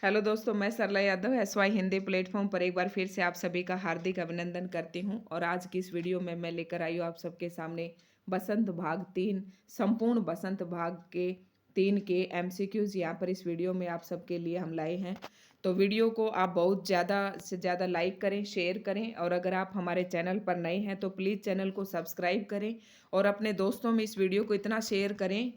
Hello दोस्तों, मैं सरला Yadav SY Hindi platform पर एक बार फिर से आप सभी का हार्दिक अभिनंदन करती हूं। और आज की इस वीडियो में मैं लेकर आई हूं आप सबके सामने बसंत भाग 3 संपूर्ण बसंत भाग के 3 के एमसीक्यूज यहाँ पर इस वीडियो में आप सबके लिए हम लाए हैं। तो वीडियो को आप बहुत ज़्यादा से ज़्यादा लाइक करें, शेयर करें, और अगर आप हमारे चैनल पर नए हैं तो प्लीज़ चैनल को सब्सक्राइब करें और अपने दोस्तों में इस वीडियो को इतना शेयर करें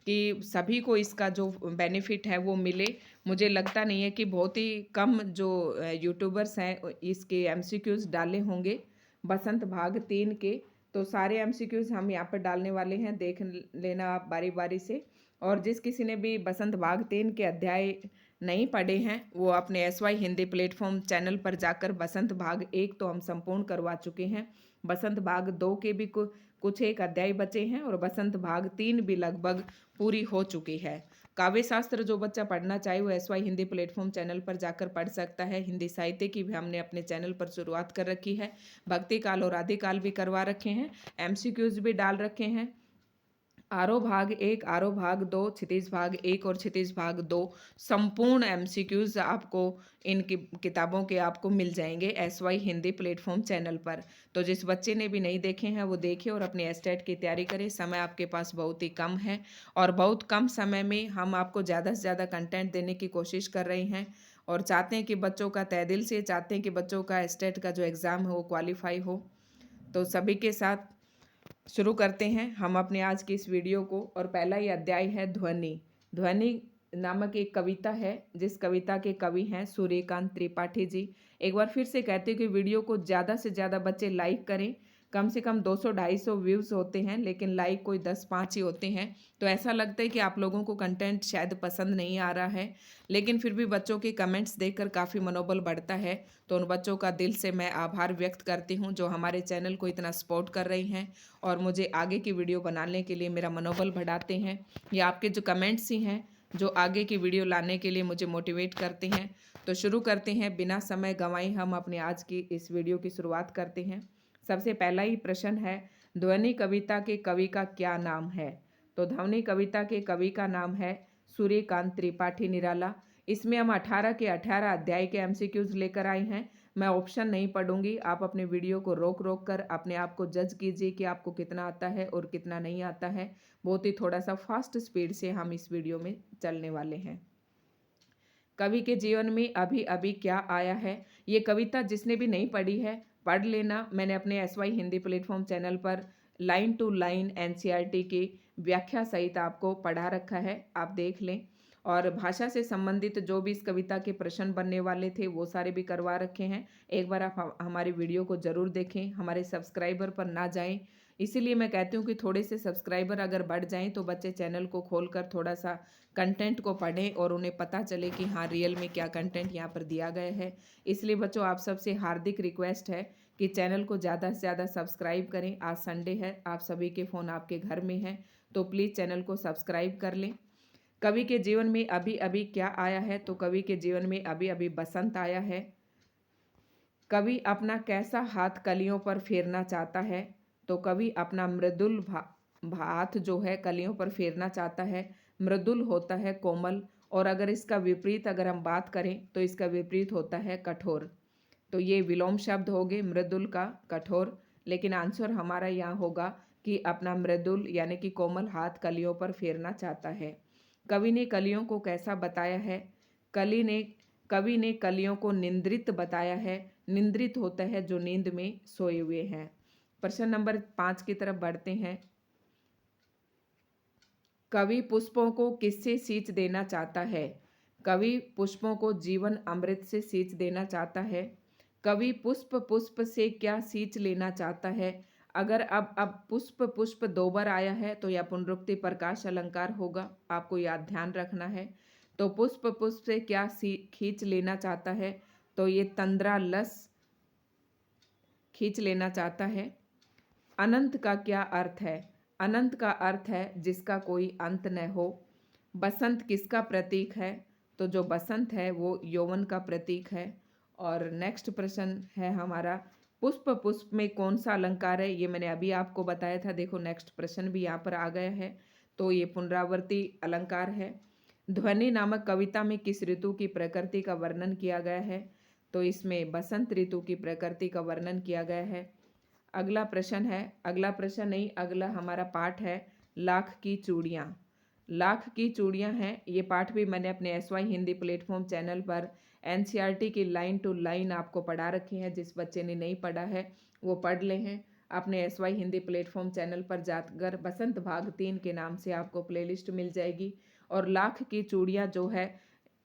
कि सभी को इसका जो बेनिफिट है वो मिले। मुझे लगता नहीं है कि बहुत ही कम जो यूट्यूबर्स हैं इसके एमसीक्यूज डाले होंगे बसंत भाग 3 के। तो सारे एमसीक्यूज हम यहाँ पर डालने वाले हैं, देख लेना आप बारी बारी से। और जिस किसी ने भी बसंत भाग 3 के अध्याय नहीं पढ़े हैं वो अपने एसवाई हिंदी प्लेटफॉर्म चैनल पर जाकर बसंत भाग 1 तो हम संपूर्ण करवा चुके हैं। बसंत भाग 2 के भी कुछ एक अध्याय बचे हैं और बसंत भाग 3 भी लगभग पूरी हो चुकी है। काव्य शास्त्र जो बच्चा पढ़ना चाहे वो एसवाई हिंदी प्लेटफॉर्म चैनल पर जाकर पढ़ सकता है। हिंदी साहित्य की भी हमने अपने चैनल पर शुरुआत कर रखी है। भक्ति काल और आदि काल भी करवा रखे हैं, एमसीक्यूज भी डाल रखे हैं। आरोह भाग 1, आरोह भाग 2, क्षितिज भाग 1 और क्षितिज भाग 2 संपूर्ण एमसीक्यूज आपको इन किताबों के आपको मिल जाएंगे एसवाई हिंदी प्लेटफॉर्म चैनल पर। तो जिस बच्चे ने भी नहीं देखे हैं वो देखें और अपनी एस्टेट की तैयारी करें। समय आपके पास बहुत ही कम है और बहुत कम समय में हम आपको ज़्यादा से ज़्यादा कंटेंट देने की कोशिश कर रहे हैं और चाहते हैं कि बच्चों का तहे दिल से चाहते हैं कि बच्चों का एस्टेट का जो एग्ज़ाम है वो क्वालिफाई हो। तो सभी के साथ शुरू करते हैं हम अपने आज की इस वीडियो को। और पहला ही अध्याय है ध्वनि। ध्वनि नामक एक कविता है जिस कविता के कवि हैं सूर्यकांत त्रिपाठी जी। एक बार फिर से कहते हैं कि वीडियो को ज़्यादा से ज़्यादा बच्चे लाइक करें। कम से कम 200-250 व्यूज़ होते हैं लेकिन लाइक कोई 10-5 ही होते हैं। तो ऐसा लगता है कि आप लोगों को कंटेंट शायद पसंद नहीं आ रहा है, लेकिन फिर भी बच्चों के कमेंट्स देखकर काफ़ी मनोबल बढ़ता है। तो उन बच्चों का दिल से मैं आभार व्यक्त करती हूँ जो हमारे चैनल को इतना सपोर्ट कर रही हैं और मुझे आगे की वीडियो बनाने के लिए मेरा मनोबल बढ़ाते हैं। ये आपके जो कमेंट्स ही हैं जो आगे की वीडियो लाने के लिए मुझे मोटिवेट करते हैं। तो शुरू करते हैं, बिना समय गंवाए हम अपने आज की इस वीडियो की शुरुआत करते हैं। सबसे पहला ही प्रश्न है, ध्वनि कविता के कवि का क्या नाम है? तो ध्वनि कविता के कवि का नाम है सूर्यकांत त्रिपाठी निराला। इसमें हम 18 के 18 अध्याय के एमसीक्यूज लेकर आए हैं। मैं ऑप्शन नहीं पढ़ूंगी, आप अपने वीडियो को रोक रोक कर अपने आप को जज कीजिए कि आपको कितना आता है और कितना नहीं आता है। बहुत ही थोड़ा सा फास्ट स्पीड से हम इस वीडियो में चलने वाले हैं। कवि के जीवन में अभी अभी क्या आया है? ये कविता जिसने भी नहीं पढ़ी है पढ़ लेना। मैंने अपने एसवाई हिंदी प्लेटफॉर्म चैनल पर लाइन टू लाइन एनसीईआरटी की व्याख्या सहित आपको पढ़ा रखा है, आप देख लें। और भाषा से संबंधित जो भी इस कविता के प्रश्न बनने वाले थे वो सारे भी करवा रखे हैं। एक बार आप हमारी वीडियो को ज़रूर देखें, हमारे सब्सक्राइबर पर ना जाएं। इसीलिए मैं कहती हूँ कि थोड़े से सब्सक्राइबर अगर बढ़ जाएं तो बच्चे चैनल को खोलकर थोड़ा सा कंटेंट को पढ़ें और उन्हें पता चले कि हाँ रियल में क्या कंटेंट यहाँ पर दिया गया है। इसलिए बच्चों आप सबसे हार्दिक रिक्वेस्ट है कि चैनल को ज़्यादा से ज़्यादा सब्सक्राइब करें। आज संडे है, आप सभी के फ़ोन आपके घर में हैं, तो प्लीज़ चैनल को सब्सक्राइब कर लें। कवि के जीवन में अभी अभी क्या आया है? तो कवि के जीवन में अभी अभी बसंत आया है। कवि अपना कैसा हाथ कलियों पर फेरना चाहता है? तो कवि अपना मृदुल हाथ जो है कलियों पर फेरना चाहता है। मृदुल होता है कोमल, और अगर इसका विपरीत अगर हम बात करें तो इसका विपरीत होता है कठोर। तो ये विलोम शब्द हो गए, मृदुल का कठोर। लेकिन आंसर हमारा यहाँ होगा कि अपना मृदुल यानी कि कोमल हाथ कलियों पर फेरना चाहता है। कवि ने कलियों को कैसा बताया है? कली ने कवि ने कलियों को निंद्रित बताया है। निंद्रित होता है जो नींद में सोए हुए हैं। प्रश्न नंबर 5 की तरफ बढ़ते हैं। कवि पुष्पों को किससे सींच देना चाहता है? कवि पुष्पों को जीवन अमृत से सींच देना चाहता है। कवि पुष्प पुष्प से क्या सींच लेना चाहता है? अगर अब पुष्प पुष्प 2 बार आया है तो यह पुनरुक्ति प्रकाश अलंकार होगा, आपको याद ध्यान रखना है। तो पुष्प पुष्प से क्या खींच लेना चाहता है? तो ये तंद्रा लस खींच लेना चाहता है। अनंत का क्या अर्थ है? अनंत का अर्थ है जिसका कोई अंत न हो। बसंत किसका प्रतीक है? तो जो बसंत है वो यौवन का प्रतीक है। और नेक्स्ट प्रश्न है हमारा, पुष्प पुष्प में कौन सा अलंकार है? ये मैंने अभी आपको बताया था, देखो नेक्स्ट प्रश्न भी यहाँ पर आ गया है। तो ये पुनरावर्ती अलंकार है। ध्वनि नामक कविता में किस ऋतु की प्रकृति का वर्णन किया गया है? तो इसमें बसंत ऋतु की प्रकृति का वर्णन किया गया है। अगला प्रश्न है, अगला प्रश्न नहीं, अगला हमारा पाठ है लाख की चूड़ियाँ। लाख की चूड़ियाँ हैं, ये पाठ भी मैंने अपने एसवाई हिंदी प्लेटफॉर्म चैनल पर एनसीईआरटी की लाइन टू लाइन आपको पढ़ा रखी है। जिस बच्चे ने नहीं पढ़ा है वो पढ़ ले हैं। अपने एसवाई हिंदी प्लेटफॉर्म चैनल पर जाकर बसंत भाग 3 के नाम से आपको प्लेलिस्ट मिल जाएगी। और लाख की चूड़ियाँ जो है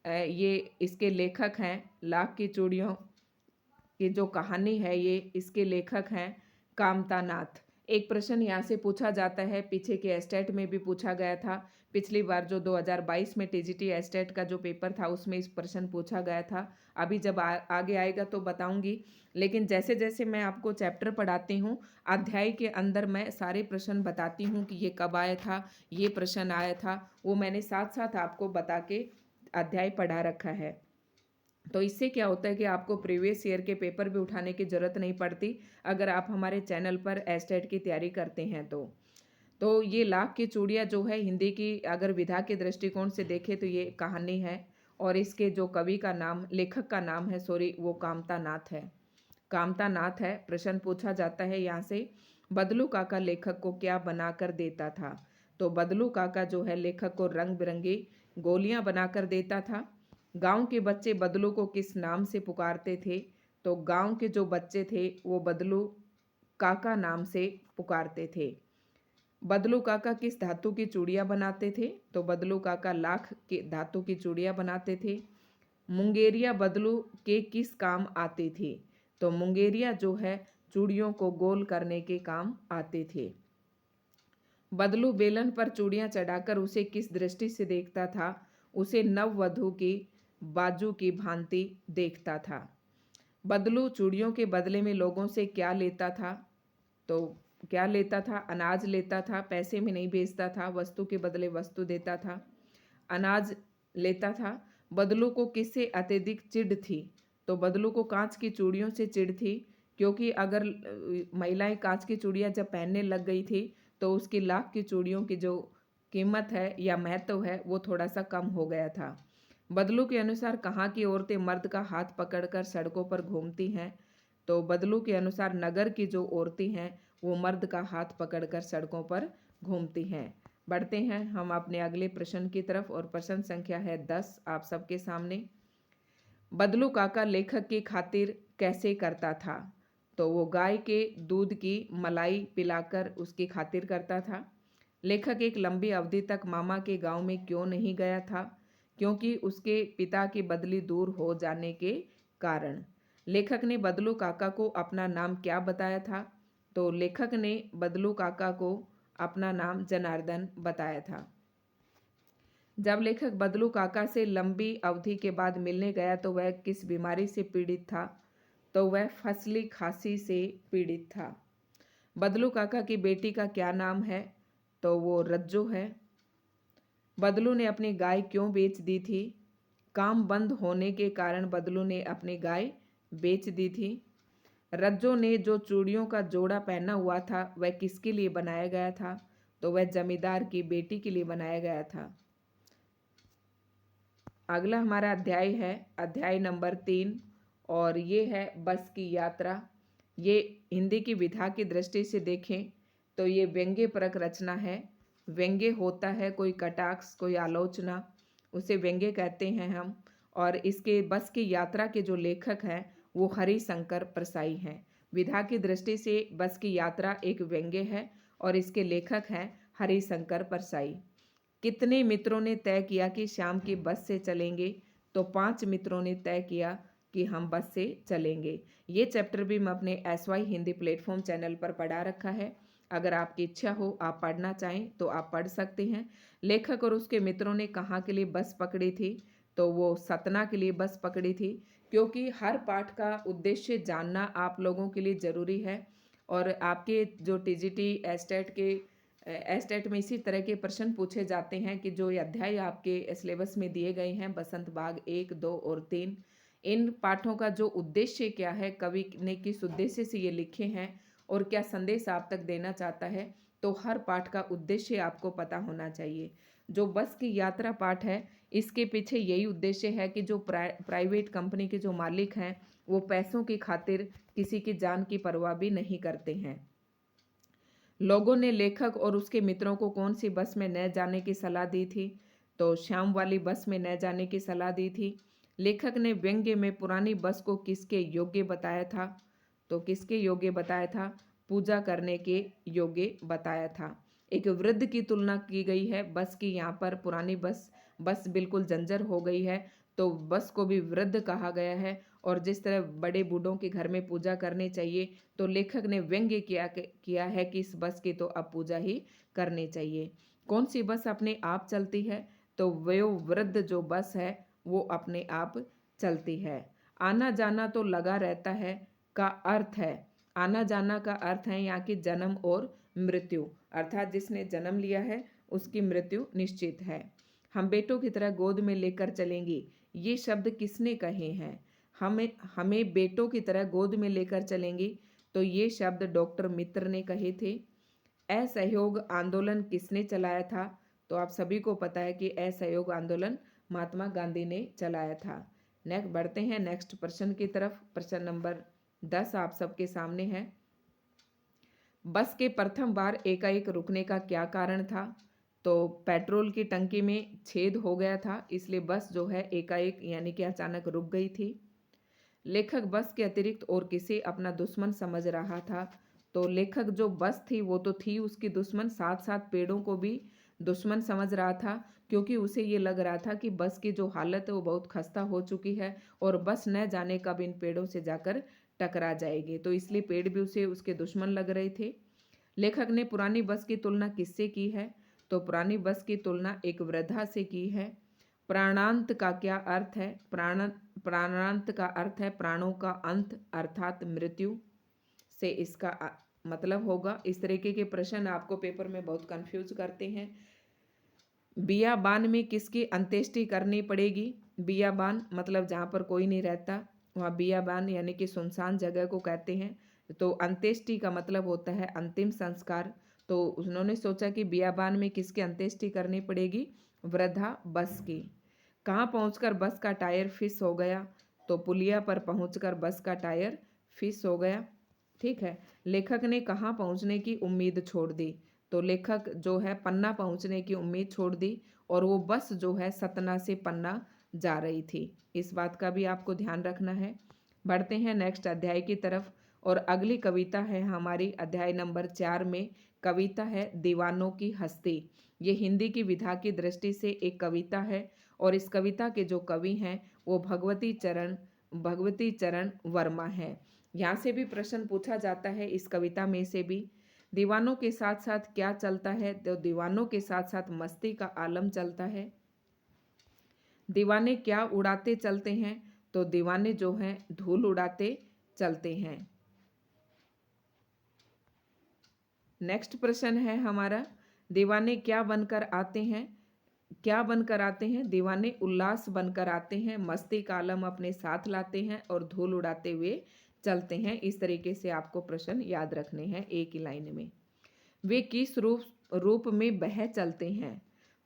ये इसके लेखक हैं। लाख की चूड़ियों की जो कहानी है ये इसके लेखक हैं कामता नाथ। एक प्रश्न यहाँ से पूछा जाता है, पीछे के एस्टेट में भी पूछा गया था। पिछली बार जो 2022 में टीजीटी एस्टेट का जो पेपर था उसमें इस प्रश्न पूछा गया था। अभी जब आगे आएगा तो बताऊंगी। लेकिन जैसे जैसे मैं आपको चैप्टर पढ़ाती हूँ, अध्याय के अंदर मैं सारे प्रश्न बताती हूँ कि ये कब आया था, ये प्रश्न आया था, वो मैंने साथ साथ आपको बता के अध्याय पढ़ा रखा है। तो इससे क्या होता है कि आपको प्रीवियस ईयर के पेपर भी उठाने की ज़रूरत नहीं पड़ती अगर आप हमारे चैनल पर एस्टेट की तैयारी करते हैं तो ये लाख की चूड़ियाँ जो है हिंदी की अगर विधा के दृष्टिकोण से देखें तो ये कहानी है। और इसके जो कवि का नाम, लेखक का नाम है, सॉरी, वो कामता नाथ है। कामता नाथ है। प्रश्न पूछा जाता है यहाँ से, बदलू काका लेखक को क्या बना कर देता था? तो बदलू काका जो है लेखक को रंग बिरंगी गोलियां बनाकर देता था। गांव के बच्चे बदलू को किस नाम से पुकारते थे? तो गांव के जो बच्चे थे वो बदलू काका नाम से पुकारते थे। बदलू काका किस धातु की चूड़ियाँ बनाते थे? तो बदलू काका लाख के धातु की चूड़ियाँ बनाते थे। मुंगेरिया बदलू के किस काम आते थे? तो मुंगेरिया जो है चूड़ियों को गोल करने के काम आते थे। बदलू बेलन पर चूड़ियाँ चढ़ाकर उसे किस दृष्टि से देखता था? उसे नववधू की बाजू की भांति देखता था। बदलू चूड़ियों के बदले में लोगों से क्या लेता था? तो क्या लेता था? अनाज लेता था, पैसे में नहीं बेचता था, वस्तु के बदले वस्तु देता था, अनाज लेता था। बदलू को किससे अत्यधिक चिढ़ थी? तो बदलू को कांच की चूड़ियों से चिढ़ थी, क्योंकि अगर महिलाएं कांच की चूड़ियां जब पहनने लग गई थी तो उसकी लाख की चूड़ियों की जो कीमत है या महत्व है वो थोड़ा सा कम हो गया था। बदलू के अनुसार कहाँ की औरतें मर्द का हाथ पकड़कर सड़कों पर घूमती हैं? तो बदलू के अनुसार नगर की जो औरतें हैं वो मर्द का हाथ पकड़कर सड़कों पर घूमती हैं। बढ़ते हैं हम अपने अगले प्रश्न की तरफ और प्रश्न संख्या है 10 आप सबके सामने। बदलू काका लेखक की खातिर कैसे करता था? तो वो गाय के दूध की मलाई पिलाकर उसकी खातिर करता था। लेखक एक लंबी अवधि तक मामा के गांव में क्यों नहीं गया था? क्योंकि उसके पिता की बदली दूर हो जाने के कारण। लेखक ने बदलू काका को अपना नाम क्या बताया था? तो लेखक ने बदलू काका को अपना नाम जनार्दन बताया था। जब लेखक बदलू काका से लंबी अवधि के बाद मिलने गया तो वह किस बीमारी से पीड़ित था? तो वह फसली खांसी से पीड़ित था। बदलू काका की बेटी का क्या नाम है? तो वो रज्जो है। बदलू ने अपनी गाय क्यों बेच दी थी? काम बंद होने के कारण बदलू ने अपनी गाय बेच दी थी। रज्जो ने जो चूड़ियों का जोड़ा पहना हुआ था वह किसके लिए बनाया गया था? तो वह जमींदार की बेटी के लिए बनाया गया था। अगला हमारा अध्याय है अध्याय नंबर 3 और ये है बस की यात्रा। ये हिंदी की विधा की दृष्टि से देखें तो ये व्यंग्यपरक रचना है। व्यंग्य होता है कोई कटाक्ष, कोई आलोचना, उसे व्यंग्य कहते हैं हम। और इसके बस की यात्रा के जो लेखक हैं वो हरिशंकर परसाई हैं। विधा की दृष्टि से बस की यात्रा एक व्यंग्य है और इसके लेखक हैं हरिशंकर परसाई। कितने मित्रों ने तय किया कि शाम की बस से चलेंगे? तो 5 मित्रों ने तय किया कि हम बस से चलेंगे। ये चैप्टर भी मैं अपने एसवाई हिंदी प्लेटफॉर्म चैनल पर पढ़ा रखा है। अगर आपकी इच्छा हो, आप पढ़ना चाहें तो आप पढ़ सकते हैं। लेखक और उसके मित्रों ने कहाँ के लिए बस पकड़ी थी? तो वो सतना के लिए बस पकड़ी थी, क्योंकि हर पाठ का उद्देश्य जानना आप लोगों के लिए ज़रूरी है। और आपके जो टीजीटी एस्टेट के एस्टेट में इसी तरह के प्रश्न पूछे जाते हैं कि जो ये अध्याय आपके सिलेबस में दिए गए हैं, बसंत भाग 1, 2 और 3, इन पाठों का जो उद्देश्य क्या है, कवि ने किस उद्देश्य से ये लिखे हैं और क्या संदेश आप तक देना चाहता है, तो हर पाठ का उद्देश्य आपको पता होना चाहिए। जो बस की यात्रा पाठ है इसके पीछे यही उद्देश्य है कि जो प्राइवेट कंपनी के जो मालिक हैं वो पैसों की खातिर किसी की जान की परवाह भी नहीं करते हैं। लोगों ने लेखक और उसके मित्रों को कौन सी बस में न जाने की सलाह दी थी? तो शाम वाली बस में न जाने की सलाह दी थी। लेखक ने व्यंग्य में पुरानी बस को किसके योग्य बताया था? तो किसके योग्य बताया था? पूजा करने के योग्य बताया था। एक वृद्ध की तुलना की गई है बस की, यहाँ पर पुरानी बस बिल्कुल जंजर हो गई है, तो बस को भी वृद्ध कहा गया है। और जिस तरह बड़े बूढ़ों के घर में पूजा करनी चाहिए, तो लेखक ने व्यंग्य किया है कि इस बस की तो अब पूजा ही करनी चाहिए। कौन सी बस अपने आप चलती है? तो वो वृद्ध जो बस है वो अपने आप चलती है। आना जाना तो लगा रहता है का अर्थ है, आना जाना का अर्थ है यहाँ की जन्म और मृत्यु, अर्थात जिसने जन्म लिया है उसकी मृत्यु निश्चित है। हम बेटों की तरह गोद में लेकर चलेंगी, ये शब्द किसने कहे हैं? हमें हमें बेटों की तरह गोद में लेकर चलेंगी, तो ये शब्द डॉक्टर मित्र ने कहे थे। असहयोग आंदोलन किसने चलाया था? तो आप सभी को पता है कि असहयोग आंदोलन महात्मा गांधी ने चलाया था। नेक्स्ट बढ़ते हैं नेक्स्ट प्रश्न की तरफ। प्रश्न नंबर 10 आप सबके सामने है। बस के प्रथम बार एकाएक रुकने का क्या कारण था? तो पेट्रोल की टंकी में छेद हो गया था, इसलिए बस जो है एकाएक यानी कि अचानक रुक गई थी। लेखक बस के अतिरिक्त और किसे अपना दुश्मन समझ रहा था? तो लेखक जो बस थी वो तो थी उसकी दुश्मन, साथ साथ पेड़ों को भी दुश्मन समझ रहा था, क्योंकि उसे ये लग रहा था कि बस की जो हालत है वो बहुत खस्ता हो चुकी है और बस न जाने कब इन पेड़ों से जाकर टकरा जाएगी, तो इसलिए पेड़ भी उसे उसके दुश्मन लग रहे थे। लेखक ने पुरानी बस की तुलना किससे की है? तो पुरानी बस की तुलना एक वृद्धा से की है। प्राणांत का क्या अर्थ है? प्राणांत का अर्थ है प्राणों का अंत अर्थात मृत्यु से इसका मतलब होगा। इस तरीके के प्रश्न आपको पेपर में बहुत कंफ्यूज करते हैं। बियाबान में किसकी अंत्येष्टि करनी पड़ेगी? बियाबान मतलब जहाँ पर कोई नहीं रहता, वहाँ बियाबान यानी कि सुनसान जगह को कहते हैं। तो अंत्येष्टि का मतलब होता है अंतिम संस्कार। तो उन्होंने सोचा कि बियाबान में किसकी अंत्येष्टि करनी पड़ेगी? वृद्धा बस की। कहाँ पहुंचकर बस का टायर फिस हो गया? तो पुलिया पर पहुंचकर बस का टायर फिस हो गया। ठीक है। लेखक ने कहाँ पहुंचने की उम्मीद छोड़ दी? तो लेखक जो है पन्ना पहुंचने की उम्मीद छोड़ दी और वो बस जो है सतना से पन्ना जा रही थी। इस बात का भी आपको ध्यान रखना है। बढ़ते हैं नेक्स्ट अध्याय की तरफ और अगली कविता है हमारी अध्याय नंबर 4 में। कविता है दीवानों की हस्ती। ये हिंदी की विधा की दृष्टि से एक कविता है और इस कविता के जो कवि हैं वो भगवती चरण वर्मा है। यहाँ से भी प्रश्न पूछा जाता है इस कविता में से भी। दीवानों के साथ साथ क्या चलता है? तो दीवानों के साथ साथ मस्ती का आलम चलता है। दीवाने क्या उड़ाते चलते हैं? तो दीवाने जो हैं धूल उड़ाते चलते हैं। नेक्स्ट प्रश्न है हमारा, दीवाने क्या बनकर आते हैं? क्या बनकर आते हैं? दीवाने उल्लास बनकर आते हैं, मस्ती का आलम अपने साथ लाते हैं और धूल उड़ाते हुए चलते हैं। इस तरीके से आपको प्रश्न याद रखने हैं एक ही लाइन में। वे किस रूप में बह चलते हैं?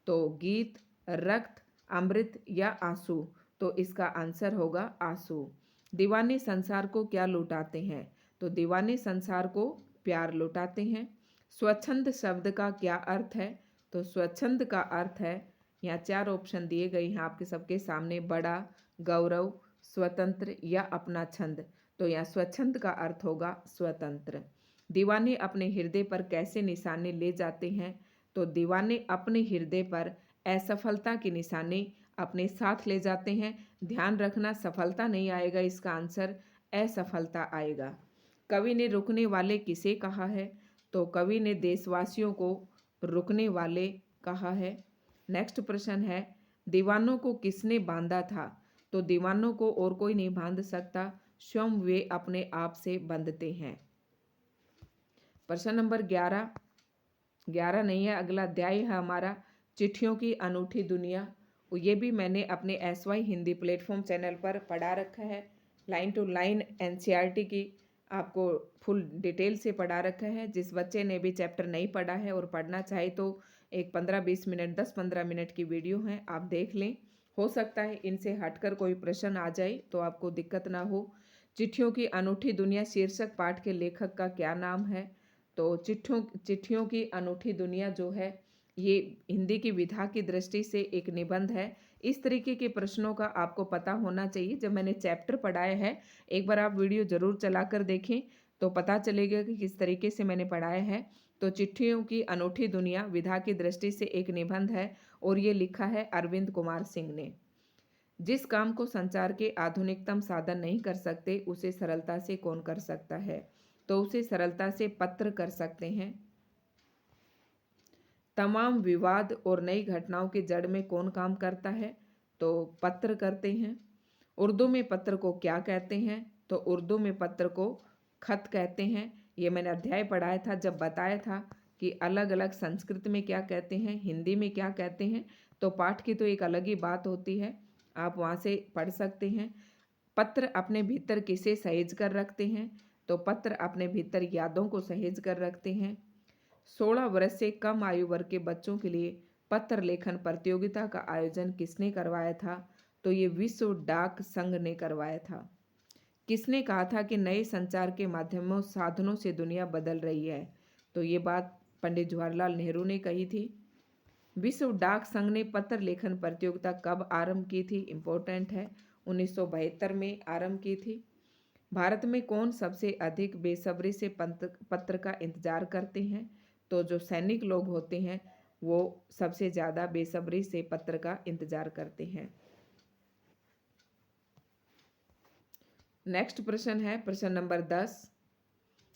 तो गीत, रक्त, अमृत या आंसू? तो इसका आंसर होगा आंसू। दीवाने संसार को क्या लुटाते हैं? तो दीवाने संसार को प्यार लुटाते हैं। स्वच्छंद शब्द का क्या अर्थ है? तो स्वच्छंद का अर्थ है, यहाँ 4 ऑप्शन दिए गए हैं आपके सबके सामने, बड़ा, गौरव, स्वतंत्र या अपना छंद। तो यहाँ स्वच्छंद का अर्थ होगा स्वतंत्र। दीवाने अपने हृदय पर कैसे निशाने ले जाते हैं? तो दीवाने अपने हृदय पर असफलता की निशानी अपने साथ ले जाते हैं। ध्यान रखना सफलता नहीं आएगा, इसका आंसर असफलता आएगा। कवि ने रुकने वाले किसे कहा है? तो कवि ने देशवासियों को रुकने वाले कहा है। नेक्स्ट प्रश्न है, दीवानों को किसने बांधा था? तो दीवानों को और कोई नहीं बांध सकता, स्वयं वे अपने आप से बंधते हैं। प्रश्न नंबर 11 नहीं है, अगला अध्याय है हमारा चिट्ठियों की अनूठी दुनिया। ये भी मैंने अपने SY हिंदी प्लेटफॉर्म चैनल पर पढ़ा रखा है। लाइन टू लाइन NCERT की आपको फुल डिटेल से पढ़ा रखा है। जिस बच्चे ने भी चैप्टर नहीं पढ़ा है और पढ़ना चाहे तो एक 15-20 मिनट 10-15 मिनट की वीडियो है, आप देख लें। हो सकता है इनसे हटकर कोई प्रश्न आ जाए तो आपको दिक्कत ना हो। चिट्ठियों की अनूठी दुनिया शीर्षक पाठ के लेखक का क्या नाम है? तो चिट्ठियों चिट्ठियों की अनूठी दुनिया जो है ये हिंदी की विधा की दृष्टि से एक निबंध है। इस तरीके के प्रश्नों का आपको पता होना चाहिए। जब मैंने चैप्टर पढ़ाया है, एक बार आप वीडियो ज़रूर चलाकर देखें तो पता चलेगा कि किस तरीके से मैंने पढ़ाया है। तो चिट्ठियों की अनूठी दुनिया विधा की दृष्टि से एक निबंध है और ये लिखा है अरविंद कुमार सिंह ने। जिस काम को संचार के आधुनिकतम साधन नहीं कर सकते उसे सरलता से कौन कर सकता है? तो उसे सरलता से पत्र कर सकते हैं। तमाम विवाद और नई घटनाओं की जड़ में कौन काम करता है? तो पत्र करते हैं। उर्दू में पत्र को क्या कहते हैं? तो उर्दू में पत्र को खत कहते हैं। ये मैंने अध्याय पढ़ाया था जब बताया था कि अलग अलग संस्कृत में क्या कहते हैं, हिंदी में क्या कहते हैं। तो पाठ की तो एक अलग ही बात होती है, आप वहाँ से पढ़ सकते हैं। पत्र अपने भीतर किसे सहेज कर रखते हैं? तो पत्र अपने भीतर यादों को सहेज कर रखते हैं। 16 वर्ष से कम आयु वर्ग के बच्चों के लिए पत्र लेखन प्रतियोगिता का आयोजन किसने करवाया था? तो ये विश्व डाक संघ ने करवाया था। किसने कहा था कि नए संचार के माध्यमों साधनों से दुनिया बदल रही है? तो ये बात पंडित जवाहरलाल नेहरू ने कही थी। विश्व डाक संघ ने पत्र लेखन प्रतियोगिता कब आरंभ की थी? इम्पोर्टेंट है, 1972 में आरंभ की थी। भारत में कौन सबसे अधिक बेसब्री से पत्र का इंतजार करते हैं? तो जो सैनिक लोग होते हैं वो सबसे ज़्यादा बेसब्री से पत्र का इंतजार करते हैं। नेक्स्ट प्रश्न है प्रश्न नंबर 10।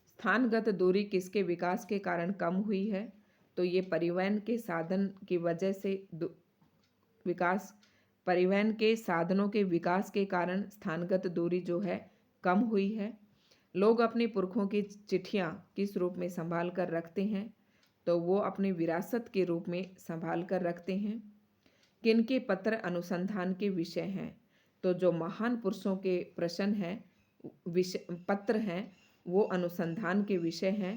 स्थानगत दूरी किसके विकास के कारण कम हुई है? तो ये परिवहन के साधन की वजह से विकास परिवहन के साधनों के विकास के कारण स्थानगत दूरी जो है कम हुई है। लोग अपने पुरखों की चिट्ठियाँ किस रूप में संभाल कर रखते हैं? तो वो अपनी विरासत के रूप में संभाल कर रखते हैं। किनके पत्र अनुसंधान के विषय हैं? तो जो महान पुरुषों के प्रश्न हैं, विषय पत्र हैं, वो अनुसंधान के विषय हैं।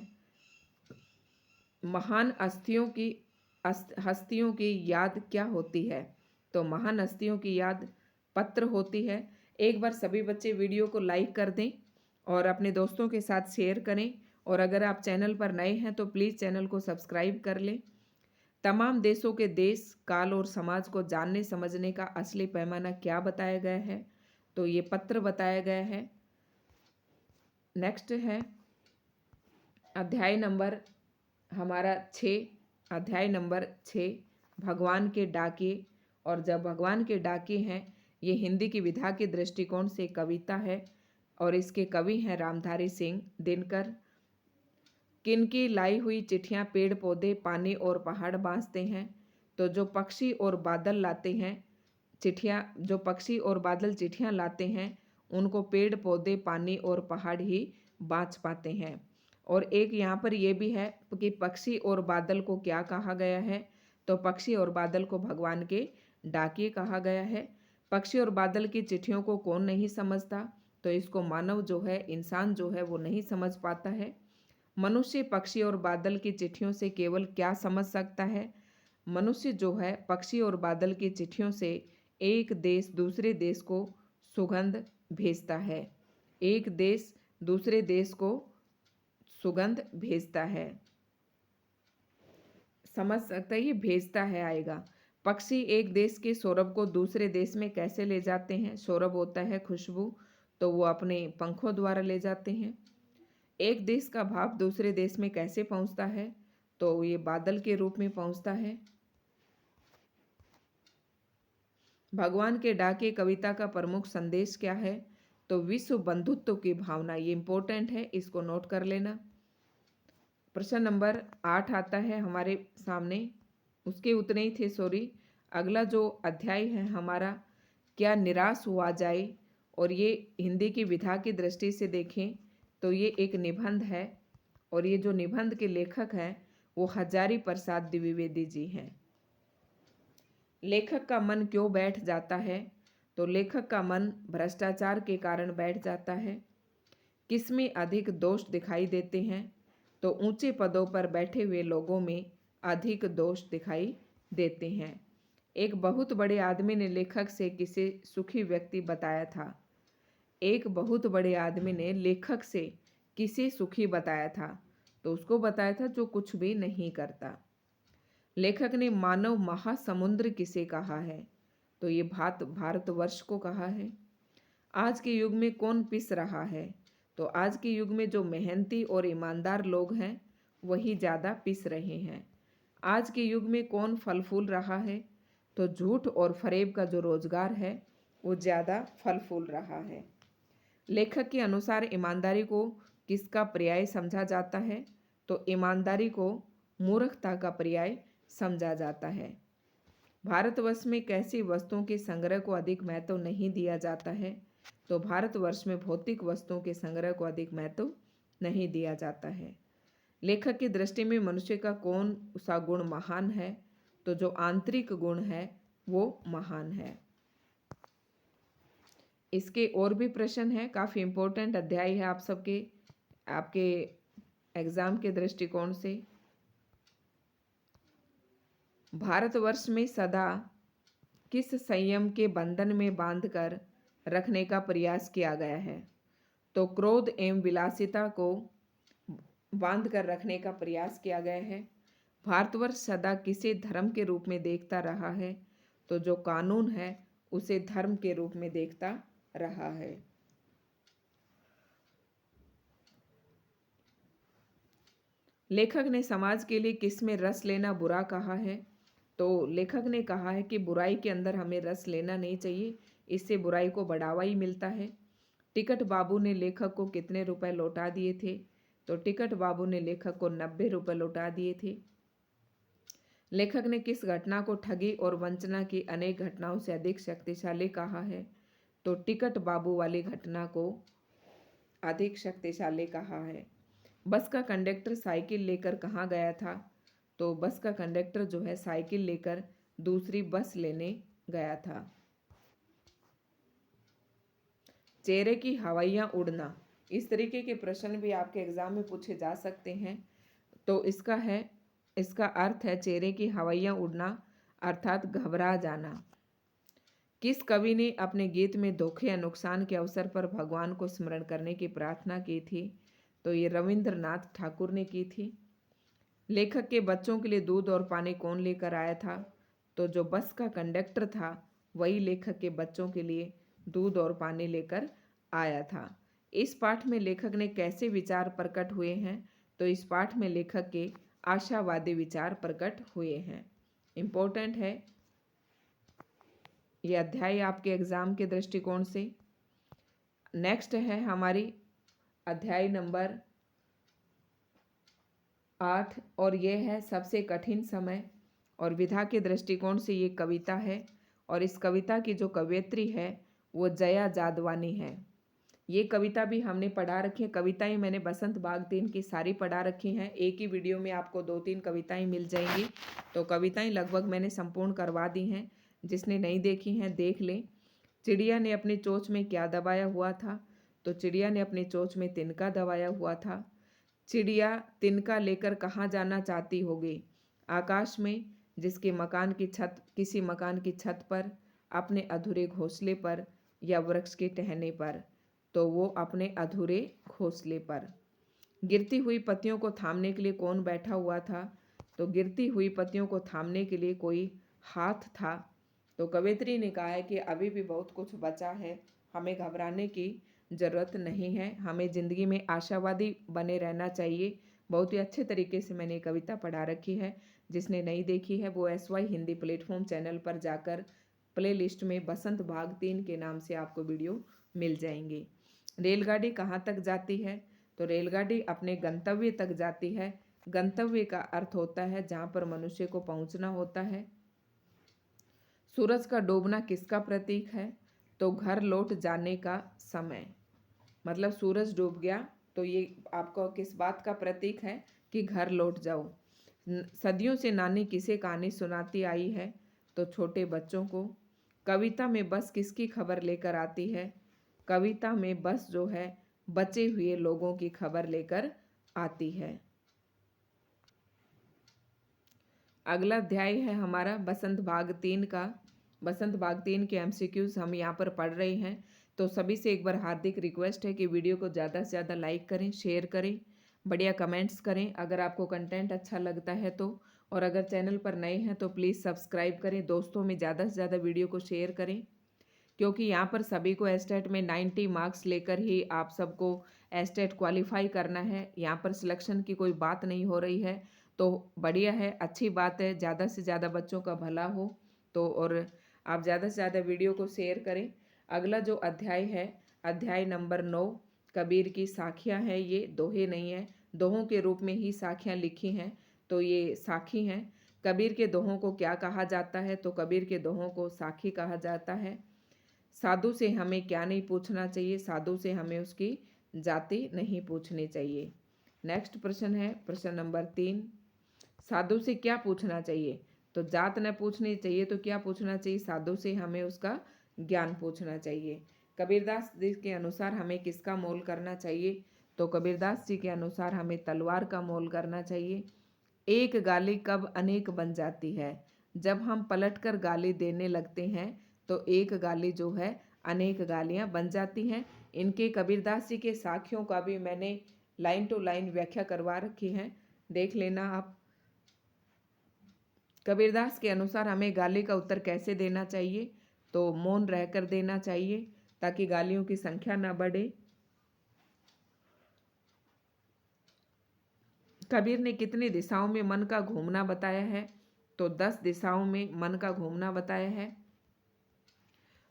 महान हस्तियों की याद क्या होती है? तो महान हस्तियों की याद पत्र होती है। एक बार सभी बच्चे वीडियो को लाइक कर दें और अपने दोस्तों के साथ शेयर करें, और अगर आप चैनल पर नए हैं तो प्लीज़ चैनल को सब्सक्राइब कर लें। तमाम देशों के देश, काल और समाज को जानने समझने का असली पैमाना क्या बताया गया है? तो ये पत्र बताया गया है। नेक्स्ट है अध्याय नंबर हमारा 6, अध्याय नंबर 6, भगवान के डाकिए। और जब भगवान के डाकिए हैं, ये हिंदी की विधा के दृष्टिकोण से कविता है और इसके कवि हैं रामधारी सिंह दिनकर। किनकी लाई हुई चिट्ठियाँ पेड़ पौधे पानी और पहाड़ बाँसते हैं? तो जो पक्षी और बादल लाते हैं चिट्ठियाँ, जो पक्षी और बादल चिट्ठियाँ लाते हैं उनको पेड़ पौधे पानी और पहाड़ ही बाँच पाते हैं। और एक यहाँ पर ये भी है कि पक्षी और बादल को क्या कहा गया है? तो पक्षी और बादल को भगवान के डाकिए कहा गया है। पक्षी और बादल की चिट्ठियों को कौन नहीं समझता? तो इसको मानव जो है, इंसान जो है वो नहीं समझ पाता है। मनुष्य पक्षी और बादल की चिट्ठियों से केवल क्या समझ सकता है? मनुष्य जो है पक्षी और बादल की चिट्ठियों से एक देश दूसरे देश को सुगंध भेजता है। एक देश दूसरे देश को सुगंध भेजता है। समझ सकता है, ये भेजता है आएगा। पक्षी एक देश के सौरभ को दूसरे देश में कैसे ले जाते हैं? सौरभ होता है खुशबू, तो वो अपने पंखों द्वारा ले जाते हैं। एक देश का भाव दूसरे देश में कैसे पहुंचता है? तो ये बादल के रूप में पहुंचता है। भगवान के डाके कविता का प्रमुख संदेश क्या है? तो विश्व बंधुत्व की भावना। ये इंपॉर्टेंट है, इसको नोट कर लेना। प्रश्न नंबर 8 आता है हमारे सामने, उसके उतने ही थे, सॉरी। अगला जो अध्याय है हमारा, क्या निराश हुआ जाए। और ये हिंदी की विधा की दृष्टि से देखें तो ये एक निबंध है और ये जो निबंध के लेखक हैं वो हजारी प्रसाद द्विवेदी जी हैं। लेखक का मन क्यों बैठ जाता है? तो लेखक का मन भ्रष्टाचार के कारण बैठ जाता है। किसमें अधिक दोष दिखाई देते हैं? तो ऊंचे पदों पर बैठे हुए लोगों में अधिक दोष दिखाई देते हैं। एक बहुत बड़े आदमी ने लेखक से किसे सुखी व्यक्ति बताया था। एक बहुत बड़े आदमी ने लेखक से किसे सुखी बताया था, तो उसको बताया था जो कुछ भी नहीं करता। लेखक ने मानव महासमुद्र किसे कहा है, तो ये भारतवर्ष को कहा है। आज के युग में कौन पिस रहा है, तो आज के युग में जो मेहनती और ईमानदार लोग हैं वही ज़्यादा पिस रहे हैं। आज के युग में कौन फल फूल रहा है, तो झूठ और फरेब का जो रोजगार है वो ज़्यादा फल फूल रहा है। लेखक के अनुसार ईमानदारी को किसका पर्याय समझा जाता है, तो ईमानदारी को मूर्खता का पर्याय समझा जाता है। भारतवर्ष में कैसी वस्तुओं के संग्रह को अधिक महत्व नहीं दिया जाता है, तो भारतवर्ष में भौतिक वस्तुओं के संग्रह को अधिक महत्व नहीं दिया जाता है। लेखक की दृष्टि में मनुष्य का कौन सा गुण महान है, तो जो आंतरिक गुण है वो महान है। इसके और भी प्रश्न है, काफ़ी इम्पोर्टेंट अध्याय है आपके एग्जाम के दृष्टिकोण से। भारतवर्ष में सदा किस संयम के बंधन में बांधकर रखने का प्रयास किया गया है, तो क्रोध एवं विलासिता को बांध कर रखने का प्रयास किया गया है। भारतवर्ष सदा किसे धर्म के रूप में देखता रहा है, तो जो कानून है उसे धर्म के रूप में देखता रहा है। लेखक ने समाज के लिए किस में रस लेना बुरा कहा है, तो लेखक ने कहा है कि बुराई के अंदर हमें रस लेना नहीं चाहिए, इससे बुराई को बढ़ावा ही मिलता है। टिकट बाबू ने लेखक को कितने रुपए लौटा दिए थे, तो टिकट बाबू ने लेखक को 90 रुपए लौटा दिए थे। लेखक ने किस घटना को ठगी और वंचना की अनेक घटनाओं से अधिक शक्तिशाली कहा है, तो टिकट बाबू वाली घटना को अधिक शक्तिशाली कहा है। बस का कंडक्टर साइकिल लेकर कहाँ गया था, तो बस का कंडक्टर जो है साइकिल लेकर दूसरी बस लेने गया था। चेहरे की हवाइयाँ उड़ना, इस तरीके के प्रश्न भी आपके एग्जाम में पूछे जा सकते हैं। तो इसका अर्थ है चेहरे की हवाइयाँ उड़ना अर्थात घबरा जाना। किस कवि ने अपने गीत में धोखे या नुकसान के अवसर पर भगवान को स्मरण करने की प्रार्थना की थी, तो ये रविंद्रनाथ ठाकुर ने की थी। लेखक के बच्चों के लिए दूध और पानी कौन लेकर आया था, तो जो बस का कंडक्टर था वही लेखक के बच्चों के लिए दूध और पानी लेकर आया था। इस पाठ में लेखक ने कैसे विचार प्रकट हुए हैं, तो इस पाठ में लेखक के आशावादी विचार प्रकट हुए हैं। इम्पोर्टेंट है ये अध्याय आपके एग्जाम के दृष्टिकोण से। नेक्स्ट है हमारी अध्याय नंबर 8 और ये है सबसे कठिन समय, और विधा के दृष्टिकोण से ये कविता है, और इस कविता की जो कवयित्री है वो जया जादवानी है। ये कविता भी हमने पढ़ा रखी है। कविताएं मैंने बसंत बाग 3 की सारी पढ़ा रखी हैं। एक ही वीडियो में आपको 2-3 कविताएं मिल जाएंगी, तो कविताएं लगभग मैंने संपूर्ण करवा दी हैं। जिसने नहीं देखी हैं देख लें। चिड़िया ने अपनी चोंच में क्या दबाया हुआ था, तो चिड़िया ने अपनी चोंच में तिनका दबाया हुआ था। चिड़िया तिनका लेकर कहाँ जाना चाहती होगी, आकाश में, किसी मकान की छत पर, अपने अधूरे घोंसले पर, या वृक्ष के टहने पर, तो वो अपने अधूरे घोंसले पर। गिरती हुई पत्तियों को थामने के लिए कौन बैठा हुआ था, तो गिरती हुई पत्तियों को थामने के लिए कोई हाथ था। तो कवयित्री ने कहा है कि अभी भी बहुत कुछ बचा है, हमें घबराने की ज़रूरत नहीं है, हमें ज़िंदगी में आशावादी बने रहना चाहिए। बहुत ही अच्छे तरीके से मैंने कविता पढ़ा रखी है। जिसने नहीं देखी है वो SY हिंदी प्लेटफॉर्म चैनल पर जाकर प्लेलिस्ट में बसंत भाग 3 के नाम से आपको वीडियो मिल जाएंगे। रेलगाड़ी कहाँ तक जाती है, तो रेलगाड़ी अपने गंतव्य तक जाती है। गंतव्य का अर्थ होता है जहाँ पर मनुष्य को पहुँचना होता है। सूरज का डूबना किसका प्रतीक है, तो घर लौट जाने का समय। मतलब सूरज डूब गया तो ये आपको किस बात का प्रतीक है कि घर लौट जाओ। सदियों से नानी किसे कहानी सुनाती आई है, तो छोटे बच्चों को। कविता में बस किसकी खबर लेकर आती है, कविता में बस जो है बचे हुए लोगों की खबर लेकर आती है। अगला अध्याय है हमारा बसंत भाग 3 का। बसंत भाग 3 के एमसीक्यूज हम यहाँ पर पढ़ रहे हैं। तो सभी से एक बार हार्दिक रिक्वेस्ट है कि वीडियो को ज़्यादा से ज़्यादा लाइक करें, शेयर करें, बढ़िया कमेंट्स करें अगर आपको कंटेंट अच्छा लगता है तो। और अगर चैनल पर नए हैं तो प्लीज़ सब्सक्राइब करें, दोस्तों में ज़्यादा से ज़्यादा वीडियो को शेयर करें, क्योंकि यहाँ पर सभी को एस्टेट में 90 मार्क्स लेकर ही आप सबको एस्टेट क्वालिफाई करना है। यहाँ पर सिलेक्शन की कोई बात नहीं हो रही है। तो बढ़िया है, अच्छी बात है, ज़्यादा से ज़्यादा बच्चों का भला हो। तो और आप ज़्यादा से ज़्यादा वीडियो को शेयर करें। अगला जो अध्याय है, अध्याय नंबर 9, कबीर की साखियाँ हैं। ये दोहे नहीं है, दोहों के रूप में ही साखियाँ लिखी हैं। तो ये साखी हैं। कबीर के दोहों को क्या कहा जाता है? तो कबीर के दोहों को साखी कहा जाता है। साधु से हमें क्या नहीं पूछना चाहिए? साधु से हमें उसकी जाति नहीं पूछनी चाहिए। नेक्स्ट प्रश्न है प्रश्न नंबर 3, साधु से क्या पूछना चाहिए? तो जात न पूछनी चाहिए, तो क्या पूछना चाहिए? साधु से हमें उसका ज्ञान पूछना चाहिए। कबीरदास जी के अनुसार हमें किसका मोल करना चाहिए? तो कबीरदास जी के अनुसार हमें तलवार का मोल करना चाहिए। एक गाली कब अनेक बन जाती है? जब हम पलटकर गाली देने लगते हैं तो एक गाली जो है अनेक गालियां बन जाती हैं। इनके कबीरदास जी के साखियों का भी मैंने लाइन टू लाइन व्याख्या करवा रखी है, देख लेना आप। कबीरदास के अनुसार हमें गाली का उत्तर कैसे देना चाहिए? तो मौन रहकर देना चाहिए ताकि गालियों की संख्या ना बढ़े। कबीर ने कितनी दिशाओं में मन का घूमना बताया है? तो 10 दिशाओं में मन का घूमना बताया है।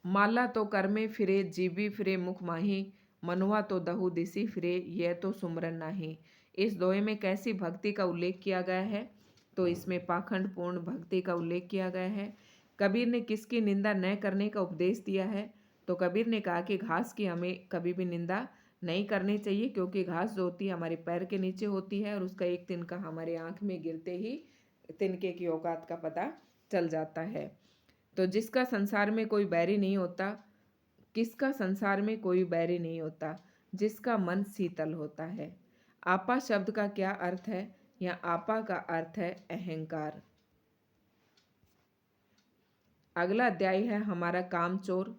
माला तो कर में फिरे जीवी फिरे मुख माही, मनुआ तो दहु दिसी फिरे यह तो सुमरन नाही। इस दोहे में कैसी भक्ति का उल्लेख किया गया है? तो इसमें पाखंड पूर्ण भक्ति का उल्लेख किया गया है। कबीर ने किसकी निंदा न करने का उपदेश दिया है? तो कबीर ने कहा कि घास की हमें कभी भी निंदा नहीं करनी चाहिए, क्योंकि घास जो होती है हमारे पैर के नीचे होती है और उसका एक तिनका हमारे आँख में गिरते ही तिनके की औकात का पता चल जाता है। तो जिसका संसार में कोई बैरी नहीं होता, किसका संसार में कोई बैरी नहीं होता? जिसका मन शीतल होता है। आपा शब्द का क्या अर्थ है? या आपा का अर्थ है अहंकार। अगला अध्याय है हमारा कामचोर।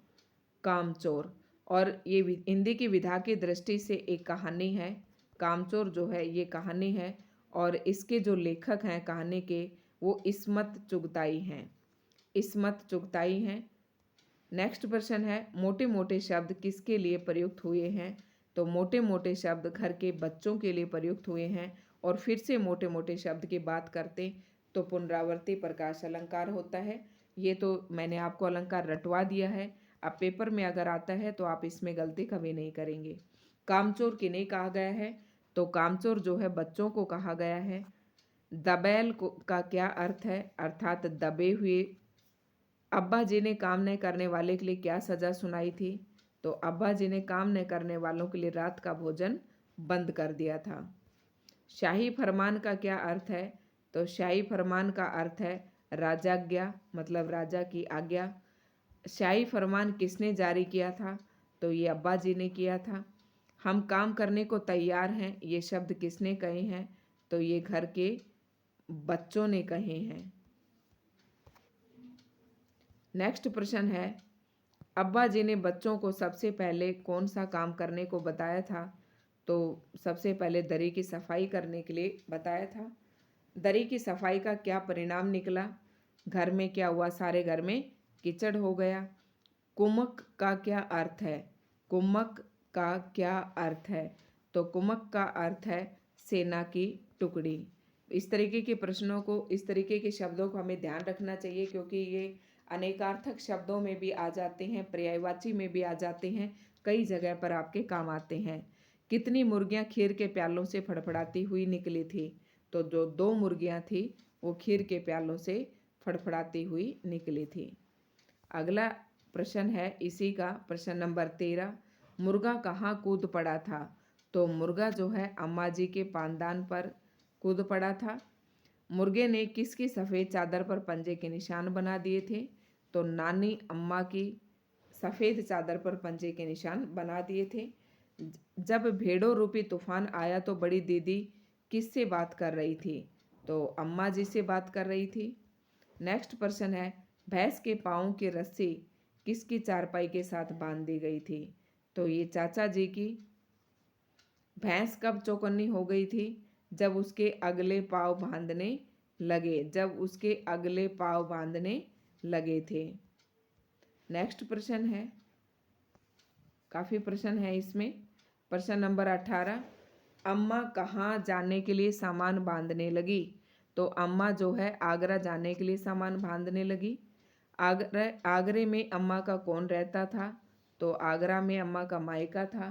कामचोर, और ये हिंदी की विधा की दृष्टि से एक कहानी है। कामचोर जो है ये कहानी है, और इसके जो लेखक हैं कहानी के वो इस्मत चुगताई हैं। इस्मत चुगताई हैं। नेक्स्ट प्रश्न है, मोटे मोटे शब्द किसके लिए प्रयुक्त हुए हैं? तो मोटे मोटे शब्द घर के बच्चों के लिए प्रयुक्त हुए हैं। और फिर से मोटे मोटे शब्द की बात करते तो पुनरावर्ती प्रकाश अलंकार होता है। ये तो मैंने आपको अलंकार रटवा दिया है। अब पेपर में अगर आता है तो आप इसमें गलती कभी नहीं करेंगे। कामचोर किन्हें कहा गया है? तो कामचोर जो है बच्चों को कहा गया है। दबैल को का क्या अर्थ है? अर्थात दबे हुए। अब्बा जी ने काम न करने वाले के लिए क्या सज़ा सुनाई थी? तो अब्बा जी ने काम न करने वालों के लिए रात का भोजन बंद कर दिया था। शाही फरमान का क्या अर्थ है? तो शाही फरमान का अर्थ है राजाज्ञा, मतलब राजा की आज्ञा। शाही फरमान किसने जारी किया था? तो ये अब्बा जी ने किया था। हम काम करने को तैयार हैं, ये शब्द किसने कहे हैं? तो ये घर के बच्चों ने कहे हैं। नेक्स्ट प्रश्न है, अब्बा जी ने बच्चों को सबसे पहले कौन सा काम करने को बताया था? तो सबसे पहले दरी की सफाई करने के लिए बताया था। दरी की सफाई का क्या परिणाम निकला? घर में क्या हुआ? सारे घर में कीचड़ हो गया। कुमक का क्या अर्थ है? कुमक का क्या अर्थ है? तो कुमक का अर्थ है सेना की टुकड़ी। इस तरीके के प्रश्नों को, इस तरीके के शब्दों को हमें ध्यान रखना चाहिए, क्योंकि ये अनेकार्थक शब्दों में भी आ जाते हैं, पर्यायवाची में भी आ जाते हैं, कई जगह पर आपके काम आते हैं। कितनी मुर्गियां खीर के प्यालों से फड़फड़ाती हुई निकली थी? तो जो 2 मुर्गियां थी वो खीर के प्यालों से फड़फड़ाती हुई निकली थी। अगला प्रश्न है इसी का, प्रश्न नंबर 13, मुर्गा कहाँ कूद पड़ा था? तो मुर्गा जो है अम्मा जी के पानदान पर कूद पड़ा था। मुर्गे ने किसकी सफ़ेद चादर पर पंजे के निशान बना दिए थे? तो नानी अम्मा की सफ़ेद चादर पर पंजे के निशान बना दिए थे। जब भेड़ों रूपी तूफान आया तो बड़ी दीदी किससे बात कर रही थी? तो अम्मा जी से बात कर रही थी। नेक्स्ट प्रश्न है, भैंस के पाँव की रस्सी किसकी चारपाई के साथ बांध दी गई थी? तो ये चाचा जी की। भैंस कब चौकन्नी हो गई थी? जब उसके अगले पाँव बांधने लगे, जब उसके अगले पाँव बांधने लगे थे। नेक्स्ट प्रश्न है, काफ़ी प्रश्न है इसमें। प्रश्न नंबर 18, अम्मा कहाँ जाने के लिए सामान बांधने लगी? तो अम्मा जो है आगरा जाने के लिए सामान बांधने लगी। आगरे में अम्मा का कौन रहता था? तो आगरा में अम्मा का मायका था।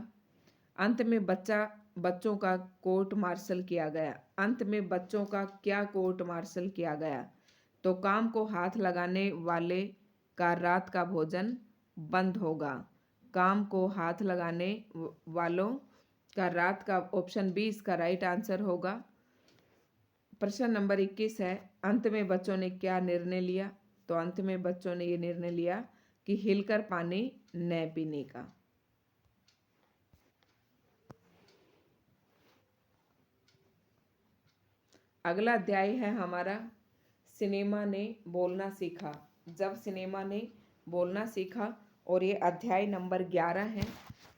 अंत में बच्चों का कोर्ट मार्शल किया गया। अंत में बच्चों का क्या कोर्ट मार्शल किया गया? तो काम को हाथ लगाने वाले का रात का भोजन बंद होगा। काम को हाथ लगाने वालों का रात का, ऑप्शन बी इसका राइट आंसर होगा। प्रश्न नंबर 21 है, अंत में बच्चों ने क्या निर्णय लिया? तो अंत में बच्चों ने ये निर्णय लिया कि हिलकर पानी न पीने का। अगला अध्याय है हमारा, सिनेमा ने बोलना सीखा। जब सिनेमा ने बोलना सीखा, और ये अध्याय नंबर 11 है।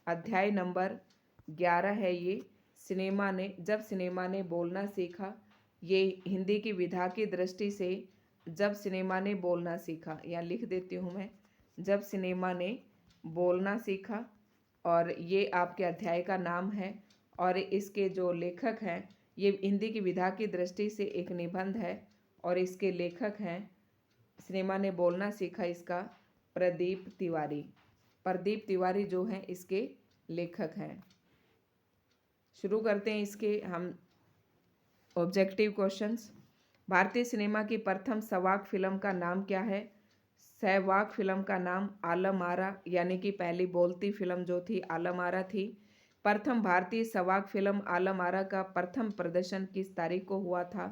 अध्याय नंबर 11 है ये, जब सिनेमा ने बोलना सीखा। ये हिंदी की विधा की दृष्टि से जब सिनेमा ने बोलना सीखा, यहाँ लिख देती हूँ मैं, जब सिनेमा ने बोलना सीखा। और ये आपके अध्याय का नाम है। और इसके जो लेखक हैं, ये हिंदी की विधा की दृष्टि से एक निबंध है, और इसके लेखक हैं, सिनेमा ने बोलना सीखा, इसका प्रदीप तिवारी। प्रदीप तिवारी जो हैं इसके लेखक हैं। शुरू करते हैं इसके हम ऑब्जेक्टिव क्वेश्चंस। भारतीय सिनेमा की प्रथम सवाक फिल्म का नाम क्या है? सहवाग फिल्म का नाम आलम आरा, यानी कि पहली बोलती फिल्म जो थी आलम आरा थी। प्रथम भारतीय सवाक फिल्म आलम आरा का प्रथम प्रदर्शन किस तारीख को हुआ था?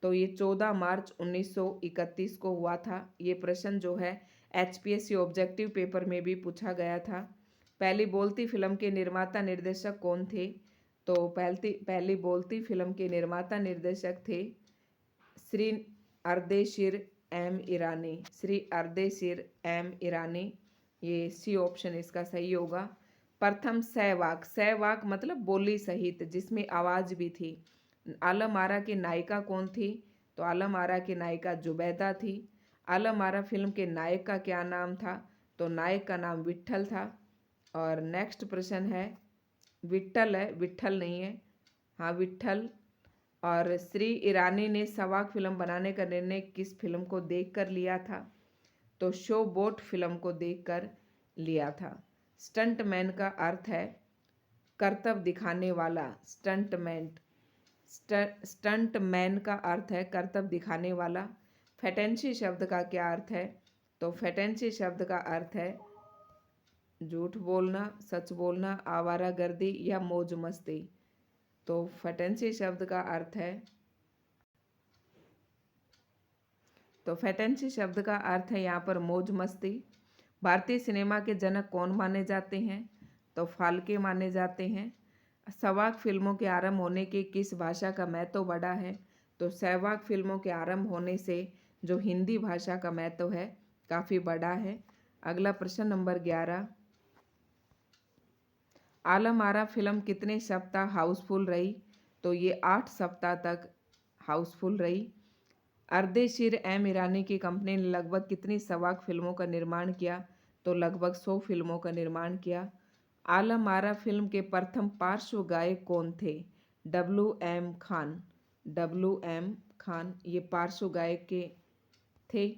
तो ये 14 मार्च 1931 को हुआ था। ये प्रश्न जो है HPSC ऑब्जेक्टिव पेपर में भी पूछा गया था। पहली बोलती फिल्म के निर्माता निर्देशक कौन थे? तो पहली बोलती फिल्म के निर्माता निर्देशक थे श्री अर्देशीर एम ईरानी। श्री अर्देशीर एम ईरानी, ये सी ऑप्शन इसका सही होगा। प्रथम सहवाक, सहवाक मतलब बोली सहित जिसमें आवाज़ भी थी। आलम आरा की नायिका कौन थी? तो आलम आरा की नायिका जुबैदा थी। आलम आरा फिल्म के नायक का क्या नाम था? तो नायक का नाम विट्ठल था। और नेक्स्ट प्रश्न है, विट्ठल है, विट्ठल नहीं है, हाँ विट्ठल। और श्री ईरानी ने सवाक फिल्म बनाने का निर्णय किस फिल्म को देखकर लिया था? तो शो बोट फिल्म को देखकर लिया था। स्टंटमैन का अर्थ है करतब दिखाने वाला। स्टंटमैन का अर्थ है करतब दिखाने वाला। फेटेंसी शब्द का क्या अर्थ है? तो फेटेंसी शब्द का अर्थ है झूठ बोलना, सच बोलना, आवारागर्दी या मौज मस्ती। तो फेटेंसी शब्द का अर्थ है, तो फेटेंसी शब्द का अर्थ है यहाँ पर मौज मस्ती। भारतीय सिनेमा के जनक कौन माने जाते हैं? तो फाल्के माने जाते हैं। सहवाग फिल्मों के आरंभ होने के किस भाषा का महत्व बढ़ा है? तो सहवाग फिल्मों के आरंभ होने से जो हिंदी भाषा का महत्व है काफ़ी बड़ा है। अगला प्रश्न नंबर 11, आलम आरा फिल्म कितने सप्ताह हाउसफुल रही? तो ये 8 सप्ताह तक हाउसफुल रही। अर्देशीर एम ईरानी की कंपनी ने लगभग कितनी सवाक फिल्मों का निर्माण किया? तो लगभग 100 फिल्मों का निर्माण किया। आलम आरा फिल्म के प्रथम पार्श्व गायक कौन थे? WM खान। WM खान ये पार्श्व गायक के थे।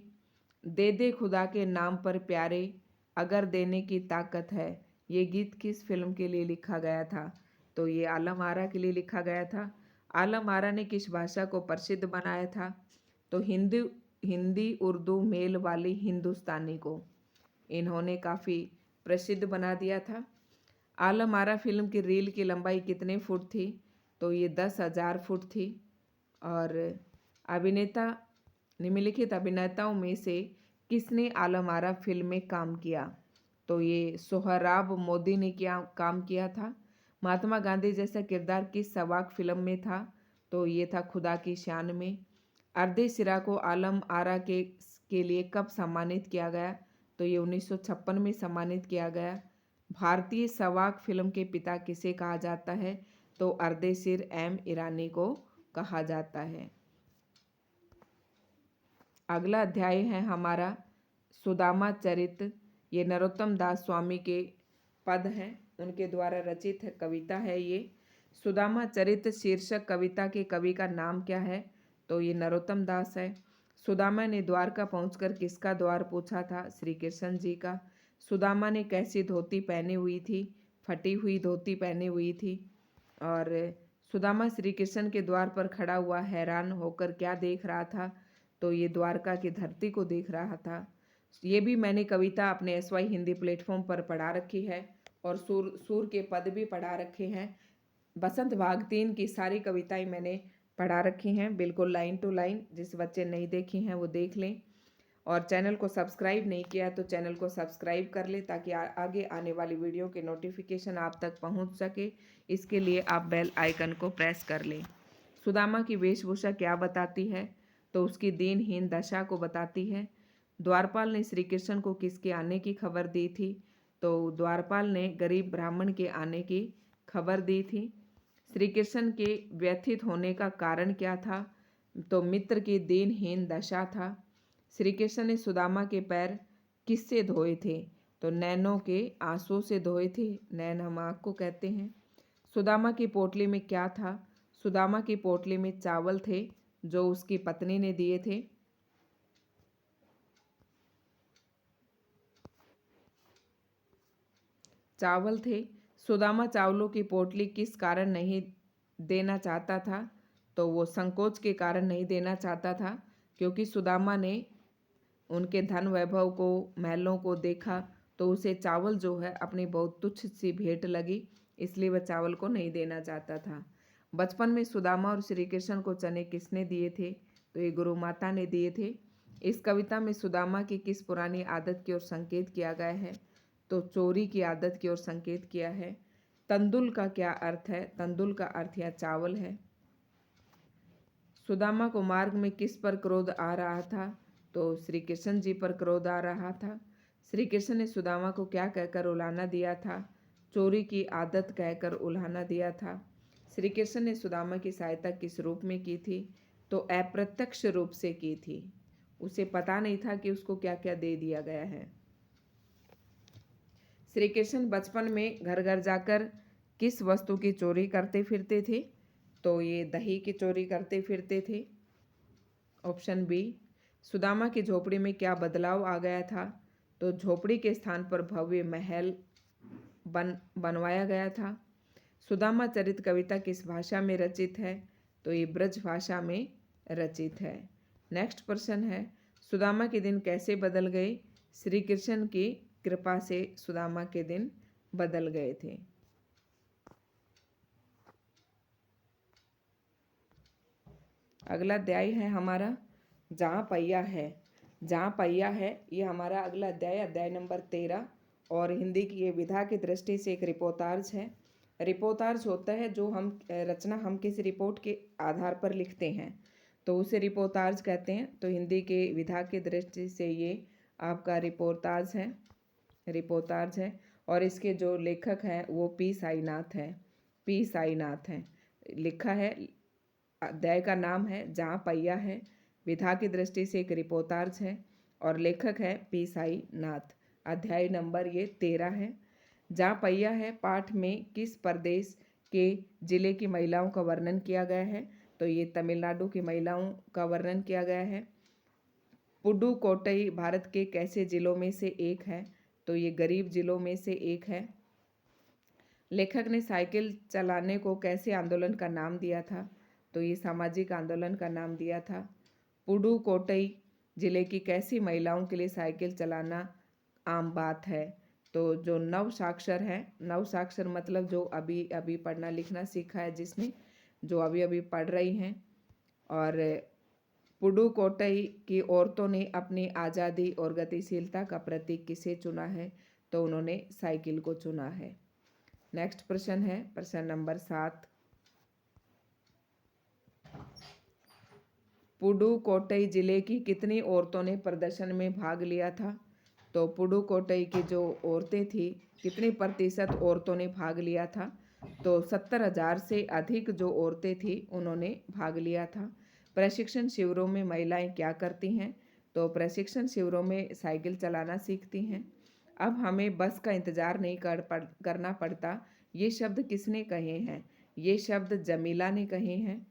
दे दे खुदा के नाम पर प्यारे, अगर देने की ताकत है, ये गीत किस फिल्म के लिए लिखा गया था? तो ये आलम आरा के लिए लिखा गया था। आलम आरा ने किस भाषा को प्रसिद्ध बनाया था? तो हिंदी उर्दू मेल वाली हिंदुस्तानी को इन्होंने काफ़ी प्रसिद्ध बना दिया था। आलम आरा फिल्म की रील की लंबाई कितने फुट थी? तो ये 10,000 फुट थी। और अभिनेता, निम्नलिखित अभिनेताओं में से किसने आलम आरा फिल्म में काम किया? तो ये सोहराब मोदी ने काम किया था। महात्मा गांधी जैसा किरदार किस सवाक फिल्म में था? तो ये था खुदा की शान में। अर्दे सिरा को आलम आरा के लिए कब सम्मानित किया गया? तो ये 1956 में सम्मानित किया गया। भारतीय सवाक फिल्म के पिता किसे कहा जाता है? तो अर्देशीर एम ईरानी को कहा जाता है। अगला अध्याय है हमारा सुदामा चरित। ये नरोत्तम दास स्वामी के पद हैं, उनके द्वारा रचित कविता है ये। सुदामा चरित शीर्षक कविता के कवि का नाम क्या है? तो ये नरोत्तम दास है। सुदामा ने द्वारका पहुंचकर किसका द्वार पूछा था? श्री कृष्ण जी का। सुदामा ने कैसी धोती पहनी हुई थी? फटी हुई धोती पहनी हुई थी। और सुदामा श्री कृष्ण के द्वार पर खड़ा हुआ हैरान होकर क्या देख रहा था? तो ये द्वारका की धरती को देख रहा था। ये भी मैंने कविता अपने एसवाई हिंदी प्लेटफॉर्म पर पढ़ा रखी है और सूर के पद भी पढ़ा रखे हैं। बसंत भाग 3 की सारी कविताएं मैंने पढ़ा रखी हैं, बिल्कुल लाइन टू लाइन। जिस बच्चे नहीं देखी हैं वो देख लें, और चैनल को सब्सक्राइब नहीं किया तो चैनल को सब्सक्राइब कर ले ताकि आगे आने वाली वीडियो के नोटिफिकेशन आप तक पहुंच सके। इसके लिए आप बेल आइकन को प्रेस कर लें। सुदामा की वेशभूषा क्या बताती है? तो उसकी दीनहीन दशा को बताती है। द्वारपाल ने श्री कृष्ण को किसके आने की खबर दी थी? तो द्वारपाल ने गरीब ब्राह्मण के आने की खबर दी थी। श्री कृष्ण के व्यथित होने का कारण क्या था? तो मित्र की दीनहीन दशा था। श्री कृष्ण ने सुदामा के पैर किससे धोए थे? तो नैनों के आंसू से धोए थे। नैन हम आँख को कहते हैं। सुदामा की पोटली में क्या था? सुदामा की पोटली में चावल थे जो उसकी पत्नी ने दिए थे। चावल थे। सुदामा चावलों की पोटली किस कारण नहीं देना चाहता था? तो वो संकोच के कारण नहीं देना चाहता था, क्योंकि सुदामा ने उनके धन वैभव को, महलों को देखा तो उसे चावल जो है अपनी बहुत तुच्छ सी भेंट लगी, इसलिए वह चावल को नहीं देना चाहता था। बचपन में सुदामा और श्री कृष्ण को चने किसने दिए थे? तो ये गुरु माता ने दिए थे। इस कविता में सुदामा की किस पुरानी आदत की ओर संकेत किया गया है? तो चोरी की आदत की ओर संकेत किया है। तंदुल का क्या अर्थ है? तंदुल का अर्थ यहाँ चावल है। सुदामा को मार्ग में किस पर क्रोध आ रहा था? तो श्री कृष्ण जी पर क्रोध आ रहा था। श्री कृष्ण ने सुदामा को क्या कहकर उलाहना दिया था? चोरी की आदत कहकर उलाहना दिया था। श्री कृष्ण ने सुदामा की सहायता किस रूप में की थी? तो अप्रत्यक्ष रूप से की थी। उसे पता नहीं था कि उसको क्या क्या दे दिया गया है। श्री कृष्ण बचपन में घर घर जाकर किस वस्तु की चोरी करते फिरते थे? तो ये दही की चोरी करते फिरते थे। Option B. सुदामा की झोपड़ी में क्या बदलाव आ गया था? तो झोपड़ी के स्थान पर भव्य महल बनवाया गया था। सुदामा चरित कविता किस भाषा में रचित है? तो ये ब्रज भाषा में रचित है। नेक्स्ट प्रश्न है, सुदामा के दिन कैसे बदल गए? श्री कृष्ण की कृपा से सुदामा के दिन बदल गए थे। अगला अध्याय है हमारा जहाँ पहिया है। जहाँ पहिया है ये हमारा अगला अध्याय, अध्याय नंबर 13, और हिंदी की ये विधा की दृष्टि से एक रिपोर्टार्ज है। रिपोर्टार्ज होता है जो रचना हम किसी रिपोर्ट के आधार पर लिखते हैं तो उसे रिपोर्टार्ज कहते हैं। तो हिंदी के विधा की दृष्टि से ये आपका रिपोर्टार्ज है। और इसके जो लेखक हैं वो पी साईनाथ हैं। लिखा है, अध्याय का नाम है जहाँ पहिया है, विधा की दृष्टि से एक रिपोर्टार्ज है, और लेखक है पी साईनाथ। अध्याय नंबर ये 13 है। जहाँ पहिया है पाठ में किस प्रदेश के जिले की महिलाओं का वर्णन किया गया है? तो ये तमिलनाडु की महिलाओं का वर्णन किया गया है। पुडुकोट्टई भारत के कैसे जिलों में से एक है? तो ये गरीब जिलों में से एक है। लेखक ने साइकिल चलाने को कैसे आंदोलन का नाम दिया था? तो ये सामाजिक आंदोलन का नाम दिया था। पुडुकोट्टई जिले की कैसी महिलाओं के लिए साइकिल चलाना आम बात है? तो जो नव साक्षर मतलब जो अभी अभी पढ़ना लिखना सीखा है, जिसने जो अभी अभी पढ़ रही हैं। और पुडुकोट्टई की औरतों ने अपनी आज़ादी और गतिशीलता का प्रतीक किसे चुना है? तो उन्होंने साइकिल को चुना है। नेक्स्ट प्रश्न है प्रश्न नंबर 7। पुडुकोट्टई जिले की कितनी औरतों ने प्रदर्शन में भाग लिया था? तो पुडुकोट्टई की जो औरतें थी, कितनी प्रतिशत औरतों ने भाग लिया था? तो 70,000 से अधिक जो औरतें थी उन्होंने भाग लिया था। प्रशिक्षण शिविरों में महिलाएं क्या करती हैं? तो प्रशिक्षण शिविरों में साइकिल चलाना सीखती हैं। अब हमें बस का इंतज़ार नहीं करना पड़ता, ये शब्द किसने कहे हैं? ये शब्द जमीला ने कहे हैं।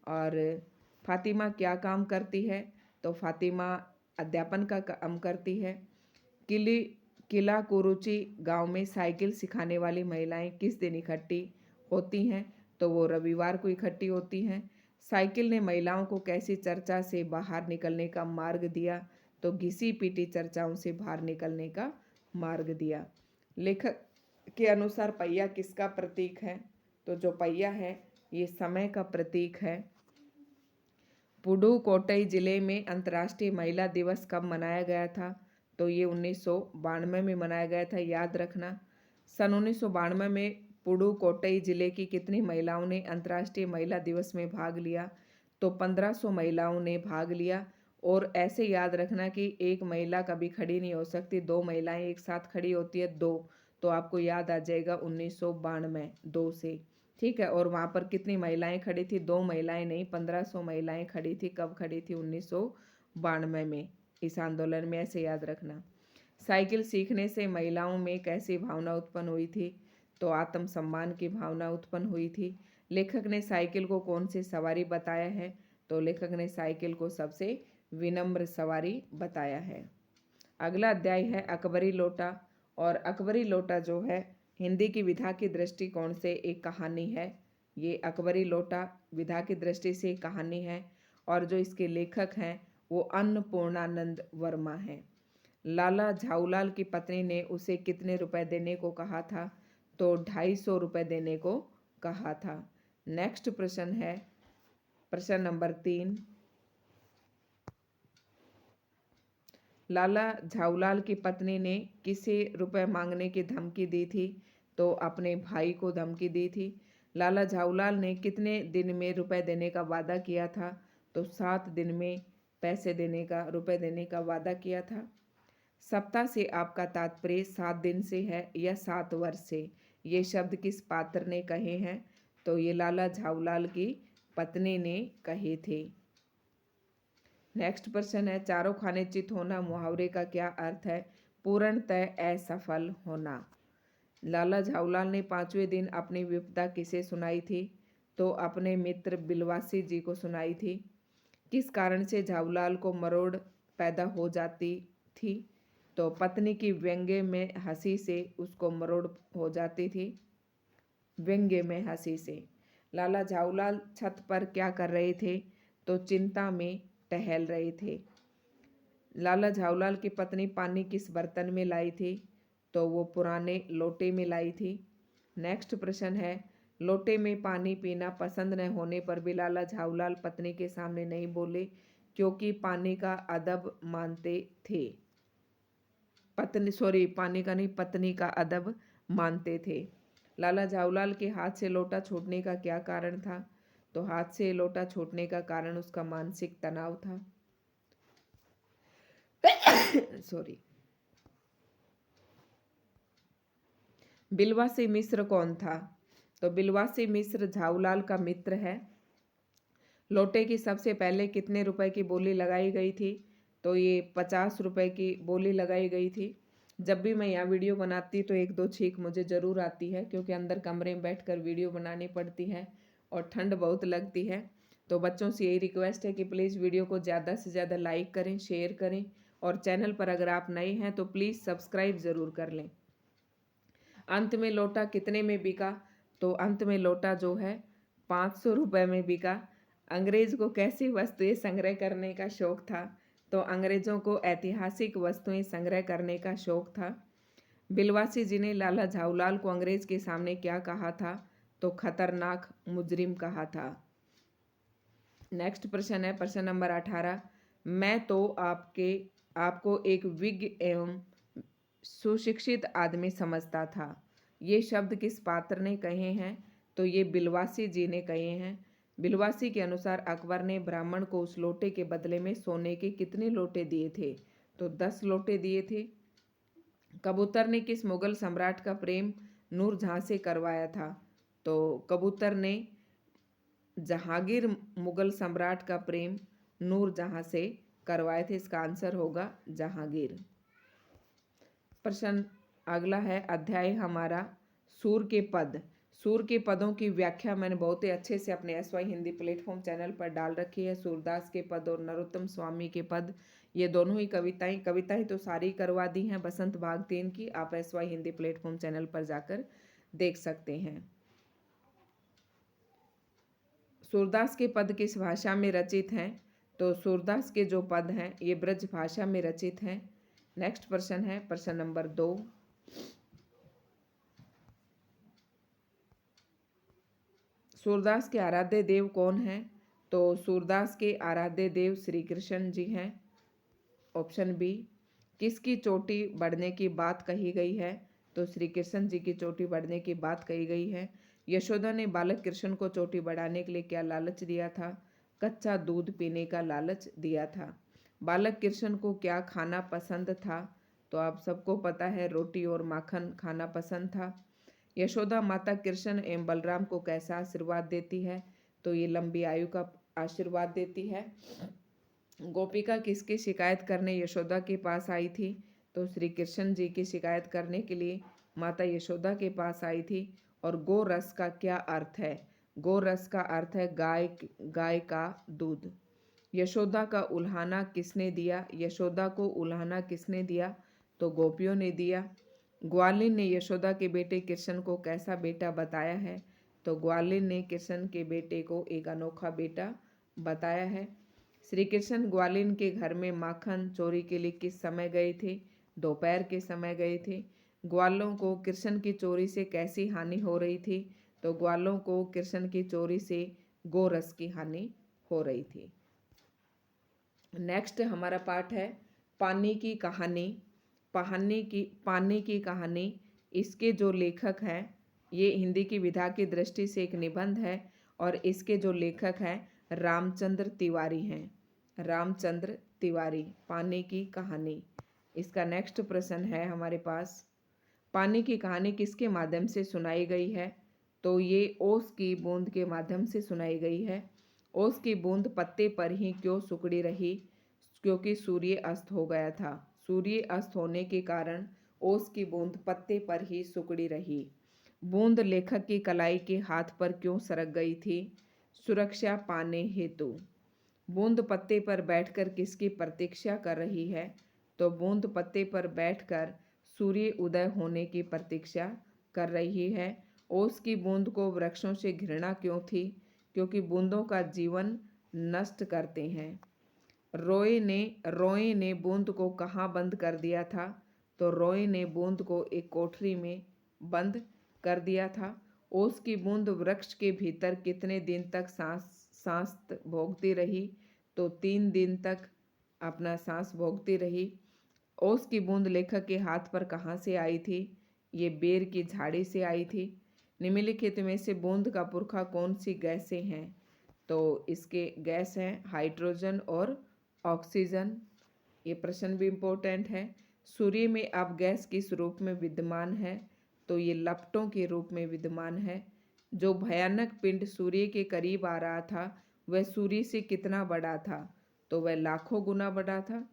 और फातिमा क्या काम करती है? तो फातिमा अध्यापन का काम करती है। किली किला कुरुचि गांव में साइकिल सिखाने वाली महिलाएं किस दिन इकट्ठी होती हैं? तो वो रविवार को इकट्ठी होती हैं। साइकिल ने महिलाओं को कैसी चर्चा से बाहर निकलने का मार्ग दिया? तो घिसी पीटी चर्चाओं से बाहर निकलने का मार्ग दिया। लेखक के अनुसार पहिया किसका प्रतीक है? तो जो पहिया है ये समय का प्रतीक है। पुडुकोट्टई जिले में अंतर्राष्ट्रीय महिला दिवस कब मनाया गया था? तो ये 1992 में मनाया गया था, याद रखना। सन 1992 में पुडुकोट्टई जिले की कितनी महिलाओं ने अंतर्राष्ट्रीय महिला दिवस में भाग लिया? तो 1500 महिलाओं ने भाग लिया। और ऐसे याद रखना कि एक महिला कभी खड़ी नहीं हो सकती, दो महिलाएं एक साथ खड़ी होती है, दो। तो आपको याद आ जाएगा 1992, दो से। ठीक है। और वहाँ पर कितनी महिलाएं खड़ी थी? दो महिलाएं नहीं, 1500 महिलाएं खड़ी थी। कब खड़ी थी? 1992 में, इस आंदोलन में, ऐसे याद रखना। साइकिल सीखने से महिलाओं में कैसी भावना उत्पन्न हुई थी? तो आत्मसम्मान की भावना उत्पन्न हुई थी। लेखक ने साइकिल को कौन सी सवारी बताया है? तो लेखक ने साइकिल को सबसे विनम्र सवारी बताया है। अगला अध्याय है अकबरी लोटा। और अकबरी लोटा जो है हिंदी की विधा की दृष्टिकोण से एक कहानी है। ये अकबरी लोटा विधा की दृष्टि से एक कहानी है। और जो इसके लेखक हैं वो अन्नपूर्णानंद वर्मा हैं। लाला झाऊलाल की पत्नी ने उसे कितने रुपए देने को कहा था? तो 250 रुपये देने को कहा था। नेक्स्ट प्रश्न है प्रश्न नंबर 3। लाला झाऊलाल की पत्नी ने किसे रुपए मांगने की धमकी दी थी? तो अपने भाई को धमकी दी थी। लाला झाऊलाल ने कितने दिन में रुपए देने का वादा किया था? तो 7 दिन में रुपए देने का वादा किया था। सप्ताह से आपका तात्पर्य 7 दिन से है या 7 वर्ष से? ये शब्द किस पात्र ने कहे हैं? तो ये लाला झाऊलाल की पत्नी ने कहे थे। नेक्स्ट प्रश्न है चारों खाने चित होना मुहावरे का क्या अर्थ है? पूर्णतः असफल होना। लाला झाऊलाल ने 5वें दिन अपनी विपदा किसे सुनाई थी? तो अपने मित्र बिलवासी जी को सुनाई थी। किस कारण से झाऊलाल को मरोड़ पैदा हो जाती थी? तो पत्नी की व्यंग्य में हंसी से उसको मरोड़ हो जाती थी। व्यंग्य में हंसी से। लाला झाऊलाल छत पर क्या कर रहे थे? तो चिंता में टहल रहे थे। लाला झाऊलाल की पत्नी पानी किस बर्तन में लाई थी? तो वो पुराने लोटे में लाई थी। नेक्स्ट प्रश्न है लोटे में पानी पीना पसंद न होने पर भी लाला झाऊलाल पत्नी के सामने नहीं बोले क्योंकि पानी का अदब मानते थे। पानी का नहीं, पत्नी का अदब मानते थे। लाला झाऊलाल के हाथ से लोटा छूटने का क्या कारण था? तो हाथ से लोटा छूटने का कारण उसका मानसिक तनाव था। सॉरी। बिलवासी मिश्र कौन था? तो बिलवासी मिश्र झाऊलाल का मित्र है। लोटे की सबसे पहले कितने रुपए की बोली लगाई गई थी? तो ये 50 रुपए की बोली लगाई गई थी। जब भी मैं यहाँ वीडियो बनाती तो 1-2 छींक मुझे ज़रूर आती है क्योंकि अंदर कमरे में बैठकर वीडियो बनानी पड़ती है और ठंड बहुत लगती है। तो बच्चों से यही रिक्वेस्ट है कि प्लीज़ वीडियो को ज़्यादा से ज़्यादा लाइक करें, शेयर करें और चैनल पर अगर आप नए हैं तो प्लीज़ सब्सक्राइब ज़रूर कर लें। अंत में लोटा कितने में बिका? तो अंत में लोटा जो है 500 रुपये में बिका। अंग्रेज को कैसी वस्तुएं संग्रह करने का शौक था? तो अंग्रेजों को ऐतिहासिक वस्तुएं संग्रह करने का शौक था। बिलवासी जी ने लाला झाऊलाल को अंग्रेज के सामने क्या कहा था? तो खतरनाक मुजरिम कहा था। नेक्स्ट प्रश्न है प्रश्न नंबर 18। मैं तो आपको एक विज्ञ एवं सुशिक्षित आदमी समझता था। ये शब्द किस पात्र ने कहे हैं? तो ये बिलवासी जी ने कहे हैं। बिलवासी के अनुसार अकबर ने ब्राह्मण को उस लोटे के बदले में सोने के कितने लोटे दिए थे? तो 10 लोटे दिए थे। कबूतर ने किस मुगल सम्राट का प्रेम नूरजहां से करवाया था? तो कबूतर ने जहांगीर मुगल सम्राट का प्रेम नूरजहां से करवाए थे। इसका आंसर होगा जहांगीर। प्रश्न अगला है अध्याय हमारा सूर के पद। सूर के पदों की व्याख्या मैंने बहुत ही अच्छे से अपने SY हिंदी प्लेटफॉर्म चैनल पर डाल रखी है। सूरदास के पद और नरोत्तम स्वामी के पद, ये दोनों ही कविताएं तो सारी करवा दी हैं बसंत भाग 3 की। आप SY हिंदी प्लेटफॉर्म चैनल पर जाकर देख सकते हैं। सूरदास के पद किस भाषा में रचित हैं? तो सूरदास के जो पद हैं ये ब्रज भाषा में रचित हैं। नेक्स्ट प्रश्न है प्रश्न नंबर 2। सूरदास के आराध्य देव कौन हैं? तो सूरदास के आराध्य देव श्री कृष्ण जी हैं। Option B. किसकी चोटी बढ़ने की बात कही गई है? तो श्री कृष्ण जी की चोटी बढ़ने की बात कही गई है। यशोदा ने बालक कृष्ण को चोटी बढ़ाने के लिए क्या लालच दिया था? कच्चा दूध पीने का लालच दिया था। बालक कृष्ण को क्या खाना पसंद था? तो आप सबको पता है रोटी और माखन खाना पसंद था। यशोदा माता कृष्ण एवं बलराम को कैसा आशीर्वाद देती है? तो ये लंबी आयु का आशीर्वाद देती है। गोपिका किसकी शिकायत करने यशोदा के पास आई थी? तो श्री कृष्ण जी की शिकायत करने के लिए माता यशोदा के पास आई थी। और गो रस का क्या अर्थ है? गो रस का अर्थ है गाय का दूध। यशोदा का उल्हाना किसने दिया? यशोदा को उल्हाना किसने दिया? तो गोपियों ने दिया। ग्वालिन ने यशोदा के बेटे कृष्ण को कैसा बेटा बताया है? तो ग्वालिन ने कृष्ण के बेटे को एक अनोखा बेटा बताया है। श्री कृष्ण ग्वालिन के घर में माखन चोरी के लिए किस समय गए थे? दोपहर के समय गए थे। ग्वालों को कृष्ण की चोरी से कैसी हानि हो रही थी? तो ग्वालों को कृष्ण की चोरी से गोरस की हानि हो रही थी। नेक्स्ट हमारा पाठ है पानी की कहानी। पानी की कहानी, इसके जो लेखक हैं ये हिंदी की विधा की दृष्टि से एक निबंध है और इसके जो लेखक हैं रामचंद्र तिवारी हैं। रामचंद्र तिवारी। पानी की कहानी। इसका नेक्स्ट प्रश्न है हमारे पास पानी की कहानी किसके माध्यम से सुनाई गई है? तो ये ओस की बूंद के माध्यम से सुनाई गई है। ओस की बूंद पत्ते पर ही क्यों सिकुड़ी रही? क्योंकि सूर्य अस्त हो गया था। सूर्य अस्त होने के कारण ओस की बूंद पत्ते पर ही सिकुड़ी रही। बूंद लेखक की कलाई के हाथ पर क्यों सरक गई थी? सुरक्षा पाने हेतु। बूंद पत्ते पर बैठकर किसकी प्रतीक्षा कर रही है? तो बूंद पत्ते पर बैठकर सूर्य उदय होने की प्रतीक्षा कर रही है। ओस की बूंद को वृक्षों से घृणा क्यों थी? क्योंकि बूंदों का जीवन नष्ट करते हैं। रोए ने बूंद को कहाँ बंद कर दिया था? तो रोए ने बूंद को एक कोठरी में बंद कर दिया था। ओस की बूंद वृक्ष के भीतर कितने दिन तक सांस भोगती रही? तो 3 दिन तक अपना सांस भोगती रही। ओस की बूंद लेखक के हाथ पर कहाँ से आई थी? ये बेर की झाड़ी से आई थी। निम्नलिखित में से बूंद का पुरखा कौन सी गैसें हैं? तो इसके गैस हैं हाइड्रोजन और ऑक्सीजन। ये प्रश्न भी इम्पोर्टेंट है। सूर्य में अब गैस किस रूप में विद्यमान है? तो ये लपटों के रूप में विद्यमान है। जो भयानक पिंड सूर्य के करीब आ रहा था वह सूर्य से कितना बड़ा था? तो वह लाखों गुना बड़ा था।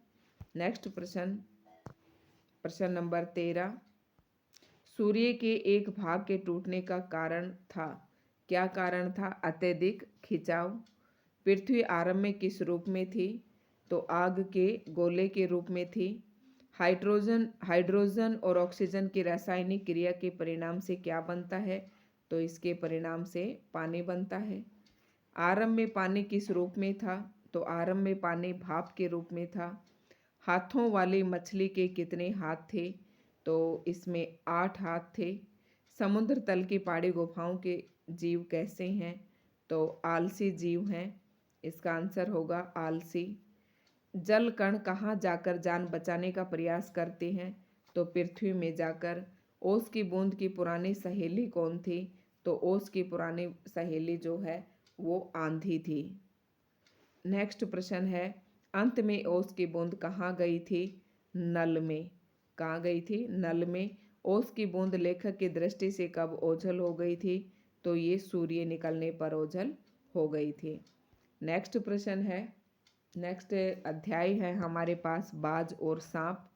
नेक्स्ट प्रश्न प्रश्न नंबर 13। सूर्य के एक भाग के टूटने का कारण था? क्या कारण था? अत्यधिक खिंचाव। पृथ्वी आरंभ में किस रूप में थी? तो आग के गोले के रूप में थी। हाइड्रोजन और ऑक्सीजन की रासायनिक क्रिया के परिणाम से क्या बनता है? तो इसके परिणाम से पानी बनता है। आरंभ में पानी किस रूप में था? तो आरंभ में पानी भाप के रूप में था। हाथों वाली मछली के कितने हाथ थे? तो इसमें 8 हाथ थे। समुद्र तल की पहाड़ी गुफाओं के जीव कैसे हैं? तो आलसी जीव हैं। इसका आंसर होगा आलसी। जल कण कहाँ जाकर जान बचाने का प्रयास करते हैं? तो पृथ्वी में जाकर। ओस की बूंद की पुरानी सहेली कौन थी? तो ओस की पुरानी सहेली जो है वो आंधी थी। नेक्स्ट प्रश्न है, अंत में ओस की बूंद कहाँ गई थी? नल में। कहाँ गई थी? नल में। ओस की बूंद लेखक की दृष्टि से कब ओझल हो गई थी? तो ये सूर्य निकलने पर ओझल हो गई थी। नेक्स्ट प्रश्न है, नेक्स्ट अध्याय है हमारे पास बाज और सांप।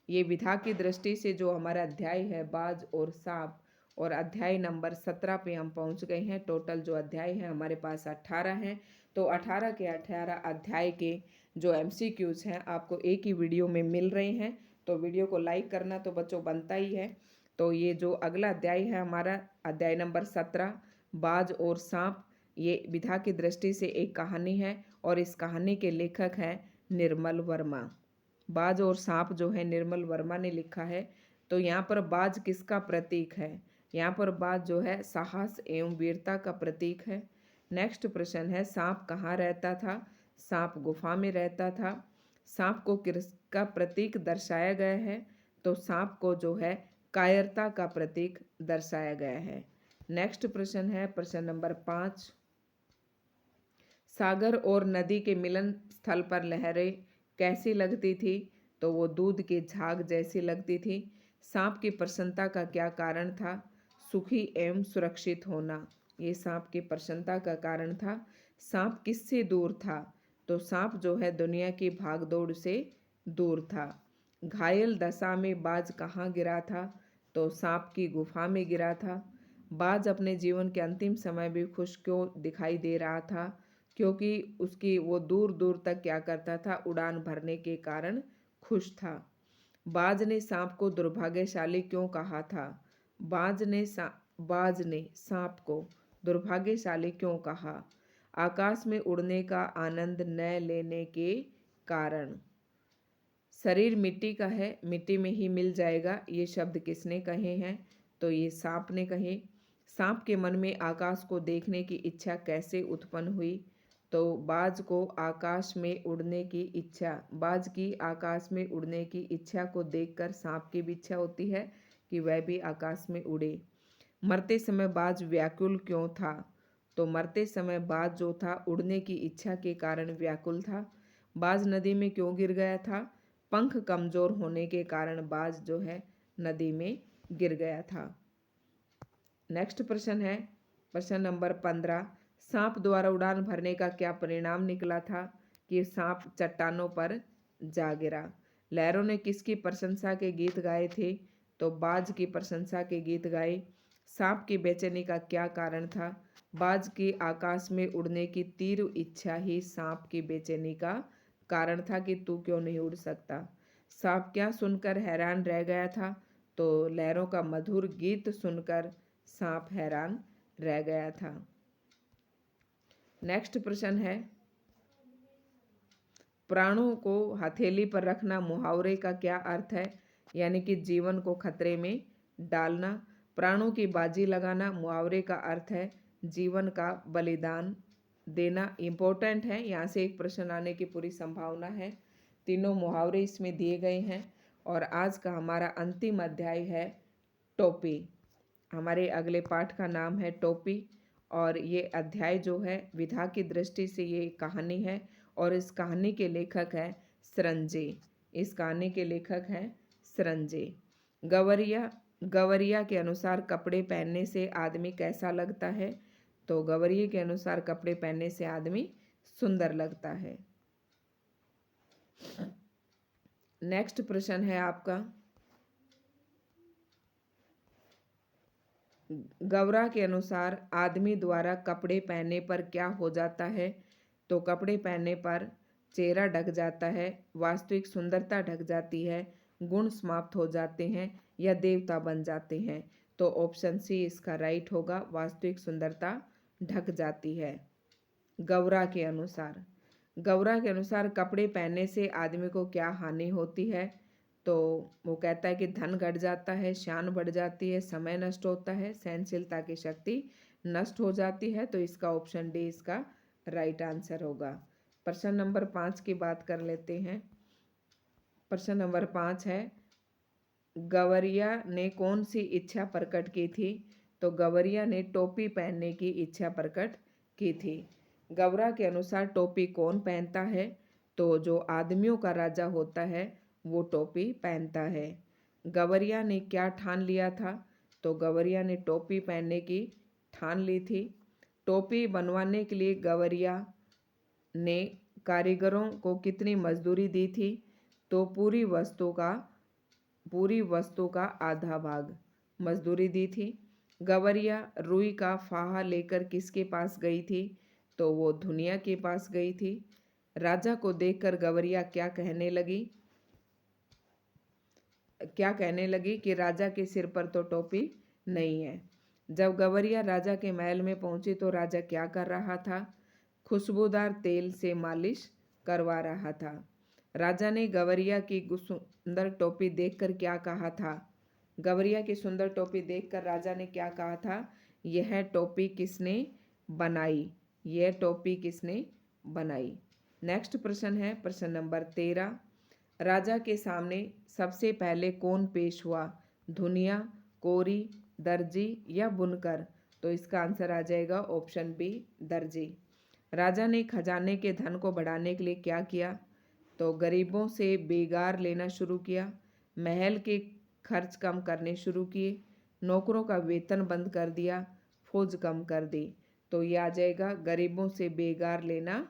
ये विधा की दृष्टि से जो हमारा अध्याय है बाज और सांप, और अध्याय नंबर 17 पे हम पहुंच गए हैं। टोटल जो अध्याय है हमारे पास 18 हैं। तो 18 के 18 अध्याय के जो MCQs हैं आपको एक ही वीडियो में मिल रहे हैं। तो वीडियो को लाइक करना तो बच्चों बनता ही है। तो ये जो अगला अध्याय है हमारा अध्याय नंबर 17 बाज और सांप, ये विधा की दृष्टि से एक कहानी है और इस कहानी के लेखक हैं निर्मल वर्मा। बाज और सांप जो है निर्मल वर्मा ने लिखा है। तो यहाँ पर बाज किसका प्रतीक है? यहाँ पर बाज जो है साहस एवं वीरता का प्रतीक है। नेक्स्ट प्रश्न है, सांप कहाँ रहता था? सांप गुफा में रहता था। सांप को किसका प्रतीक दर्शाया गया है? तो सांप को जो है कायरता का प्रतीक दर्शाया गया है। नेक्स्ट प्रश्न है प्रश्न नंबर 5, सागर और नदी के मिलन स्थल पर लहरें कैसी लगती थी? तो वो दूध के झाग जैसी लगती थी। सांप की प्रसन्नता का क्या कारण था? सुखी एवं सुरक्षित होना, ये सांप की प्रसन्नता का कारण था। सांप किससे दूर था? तो सांप जो है दुनिया की भागदौड़ से दूर था। घायल दशा में बाज कहाँ गिरा था? तो सांप की गुफा में गिरा था। बाज अपने जीवन के अंतिम समय भी खुश क्यों दिखाई दे रहा था? क्योंकि उसकी वो दूर दूर तक क्या करता था? उड़ान भरने के कारण खुश था। बाज ने सांप को दुर्भाग्यशाली क्यों कहा था? बाज ने सांप को दुर्भाग्यशाली क्यों कहा? आकाश में उड़ने का आनंद न लेने के कारण। शरीर मिट्टी का है, मिट्टी में ही मिल जाएगा, ये शब्द किसने कहे हैं? तो ये सांप ने कहे। सांप के मन में आकाश को देखने की इच्छा कैसे उत्पन्न हुई? तो बाज को आकाश में उड़ने की इच्छा, बाज की आकाश में उड़ने की इच्छा को देखकर सांप की भी इच्छा होती है कि वह भी आकाश में उड़े। मरते समय बाज व्याकुल क्यों था? तो मरते समय बाज जो था उड़ने की इच्छा के कारण व्याकुल था। बाज नदी में क्यों गिर गया था? पंख कमजोर होने के कारण बाज जो है नदी में गिर गया था। नेक्स्ट प्रश्न है प्रश्न नंबर 15, सांप द्वारा उड़ान भरने का क्या परिणाम निकला था? कि सांप चट्टानों पर जा गिरा। लहरों ने किसकी प्रशंसा के गीत गाए थे? तो बाज की प्रशंसा के गीत गाए। सांप की बेचैनी का क्या कारण था? बाज की आकाश में उड़ने की तीव्र इच्छा ही सांप की बेचैनी का कारण था कि तू क्यों नहीं उड़ सकता। सांप क्या सुनकर हैरान रह गया था? तो लहरों का मधुर गीत सुनकर सांप हैरान रह गया था। नेक्स्ट प्रश्न है, प्राणों को हथेली पर रखना मुहावरे का क्या अर्थ है? यानी कि जीवन को खतरे में डालना। प्राणों की बाजी लगाना मुहावरे का अर्थ है जीवन का बलिदान देना। इम्पोर्टेंट है, यहाँ से एक प्रश्न आने की पूरी संभावना है। तीनों मुहावरे इसमें दिए गए हैं। और आज का हमारा अंतिम अध्याय है टोपी। हमारे अगले पाठ का नाम है टोपी। और ये अध्याय जो है विधा की दृष्टि से ये कहानी है और इस कहानी के लेखक हैं सरंजे। इस कहानी के लेखक हैं सरंजे। गवरिया गवरिया के अनुसार कपड़े पहनने से आदमी कैसा लगता है? तो गवरिये के अनुसार कपड़े पहनने से आदमी सुंदर लगता है। नेक्स्ट प्रश्न है आपका, गवरा के अनुसार आदमी द्वारा कपड़े पहनने पर क्या हो जाता है? तो कपड़े पहनने पर चेहरा ढक जाता है, वास्तविक सुंदरता ढक जाती है, गुण समाप्त हो जाते हैं या देवता बन जाते हैं। तो ऑप्शन सी इसका राइट होगा, वास्तविक सुंदरता ढक जाती है। गवरा के अनुसार, गौरा के अनुसार कपड़े पहनने से आदमी को क्या हानि होती है? तो वो कहता है कि धन घट जाता है, शान बढ़ जाती है, समय नष्ट होता है, सहनशीलता की शक्ति नष्ट हो जाती है। तो इसका ऑप्शन डी इसका राइट आंसर होगा। प्रश्न नंबर 5 की बात कर लेते हैं। प्रश्न नंबर 5 है, गवरिया ने कौन सी इच्छा प्रकट की थी? तो गवरिया ने टोपी पहनने की इच्छा प्रकट की थी। गौरा के अनुसार टोपी कौन पहनता है? तो जो आदमियों का राजा होता है वो टोपी पहनता है। गवरिया ने क्या ठान लिया था? तो गवरिया ने टोपी पहनने की ठान ली थी। टोपी बनवाने के लिए गवरिया ने कारीगरों को कितनी मजदूरी दी थी? तो पूरी वस्तु का आधा भाग मजदूरी दी थी। गवरिया रुई का फाहा लेकर किसके पास गई थी? तो वो धुनिया के पास गई थी। राजा को देखकर गवरिया क्या कहने लगी कि राजा के सिर पर तो टोपी नहीं है। जब गवरिया राजा के महल में पहुंची तो राजा क्या कर रहा था? खुशबूदार तेल से मालिश करवा रहा था। राजा ने गवरिया की सुंदर टोपी देखकर क्या कहा था? गवरिया की सुंदर टोपी देखकर राजा ने क्या कहा था? यह टोपी किसने बनाई? यह टोपी किसने बनाई? नेक्स्ट प्रश्न है प्रश्न नंबर 13। राजा के सामने सबसे पहले कौन पेश हुआ? धुनिया, कोरी, दर्जी या बुनकर? तो इसका आंसर आ जाएगा ऑप्शन बी, दर्जी। राजा ने खजाने के धन को बढ़ाने के लिए क्या किया? तो गरीबों से बेगार लेना शुरू किया, महल के खर्च कम करने शुरू किए, नौकरों का वेतन बंद कर दिया, फौज कम कर दी। तो ये आ जाएगा गरीबों से बेगार लेना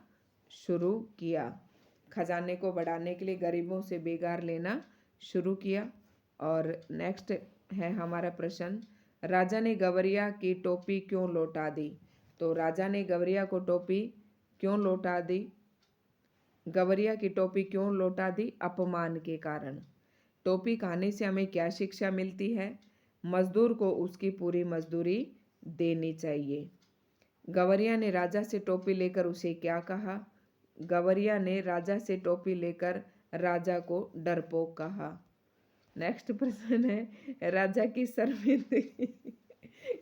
शुरू किया। खजाने को बढ़ाने के लिए गरीबों से बेगार लेना शुरू किया। और नेक्स्ट है हमारा प्रश्न, राजा ने गवरिया की टोपी क्यों लौटा दी? तो राजा ने गवरिया को टोपी क्यों लौटा दी? गवरिया की टोपी क्यों लौटा दी? अपमान के कारण। टोपी खाने से हमें क्या शिक्षा मिलती है? मजदूर को उसकी पूरी मजदूरी देनी चाहिए। गवरिया ने राजा से टोपी लेकर उसे क्या कहा? गवरिया ने राजा से टोपी लेकर राजा को डरपोक कहा। नेक्स्ट प्रश्न है, राजा की शर्मिंदगी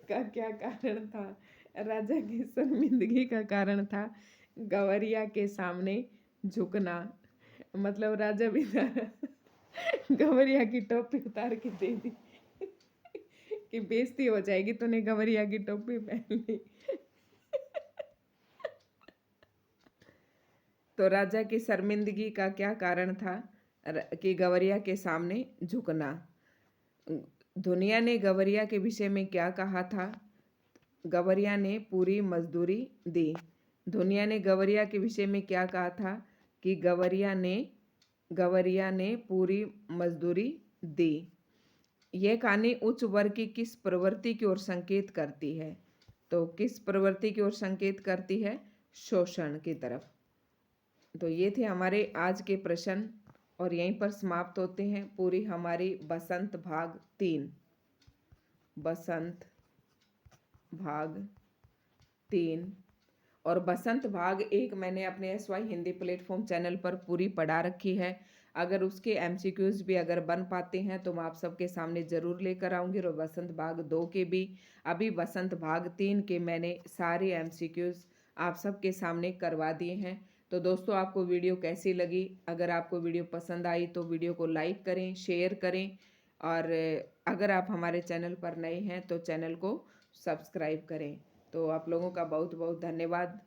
का क्या कारण था? राजा की शर्मिंदगी का कारण था गवरिया के सामने झुकना। मतलब राजा बेचारा गवरिया की टोपी उतार के दे दी कि बेइज्जती हो जाएगी, तूने गवरिया की टोपी पहन ली। तो राजा की शर्मिंदगी का क्या कारण था? कि गवरिया के सामने झुकना। दुनिया ने गवरिया के विषय में क्या कहा था? गवरिया ने पूरी मजदूरी दी। दुनिया ने गवरिया के विषय में क्या कहा था? कि गवरिया ने पूरी मजदूरी दी। यह कहानी उच्च वर्ग की किस प्रवृत्ति की ओर संकेत करती है? तो किस प्रवृत्ति की ओर संकेत करती है? शोषण की तरफ। तो ये थे हमारे आज के प्रश्न और यहीं पर समाप्त होते हैं पूरी हमारी बसंत भाग 3। बसंत भाग 3 और बसंत भाग 1 मैंने अपने SY हिंदी प्लेटफॉर्म चैनल पर पूरी पढ़ा रखी है। अगर उसके MCQs भी अगर बन पाते हैं तो मैं आप सबके सामने ज़रूर लेकर आऊँगी। और बसंत भाग 2 के भी अभी बसंत भाग 3 के मैंने सारे MCQs आप सबके सामने करवा दिए हैं। तो दोस्तों आपको वीडियो कैसी लगी? अगर आपको वीडियो पसंद आई तो वीडियो को लाइक करें, शेयर करें और अगर आप हमारे चैनल पर नए हैं तो चैनल को सब्सक्राइब करें। तो आप लोगों का बहुत बहुत धन्यवाद।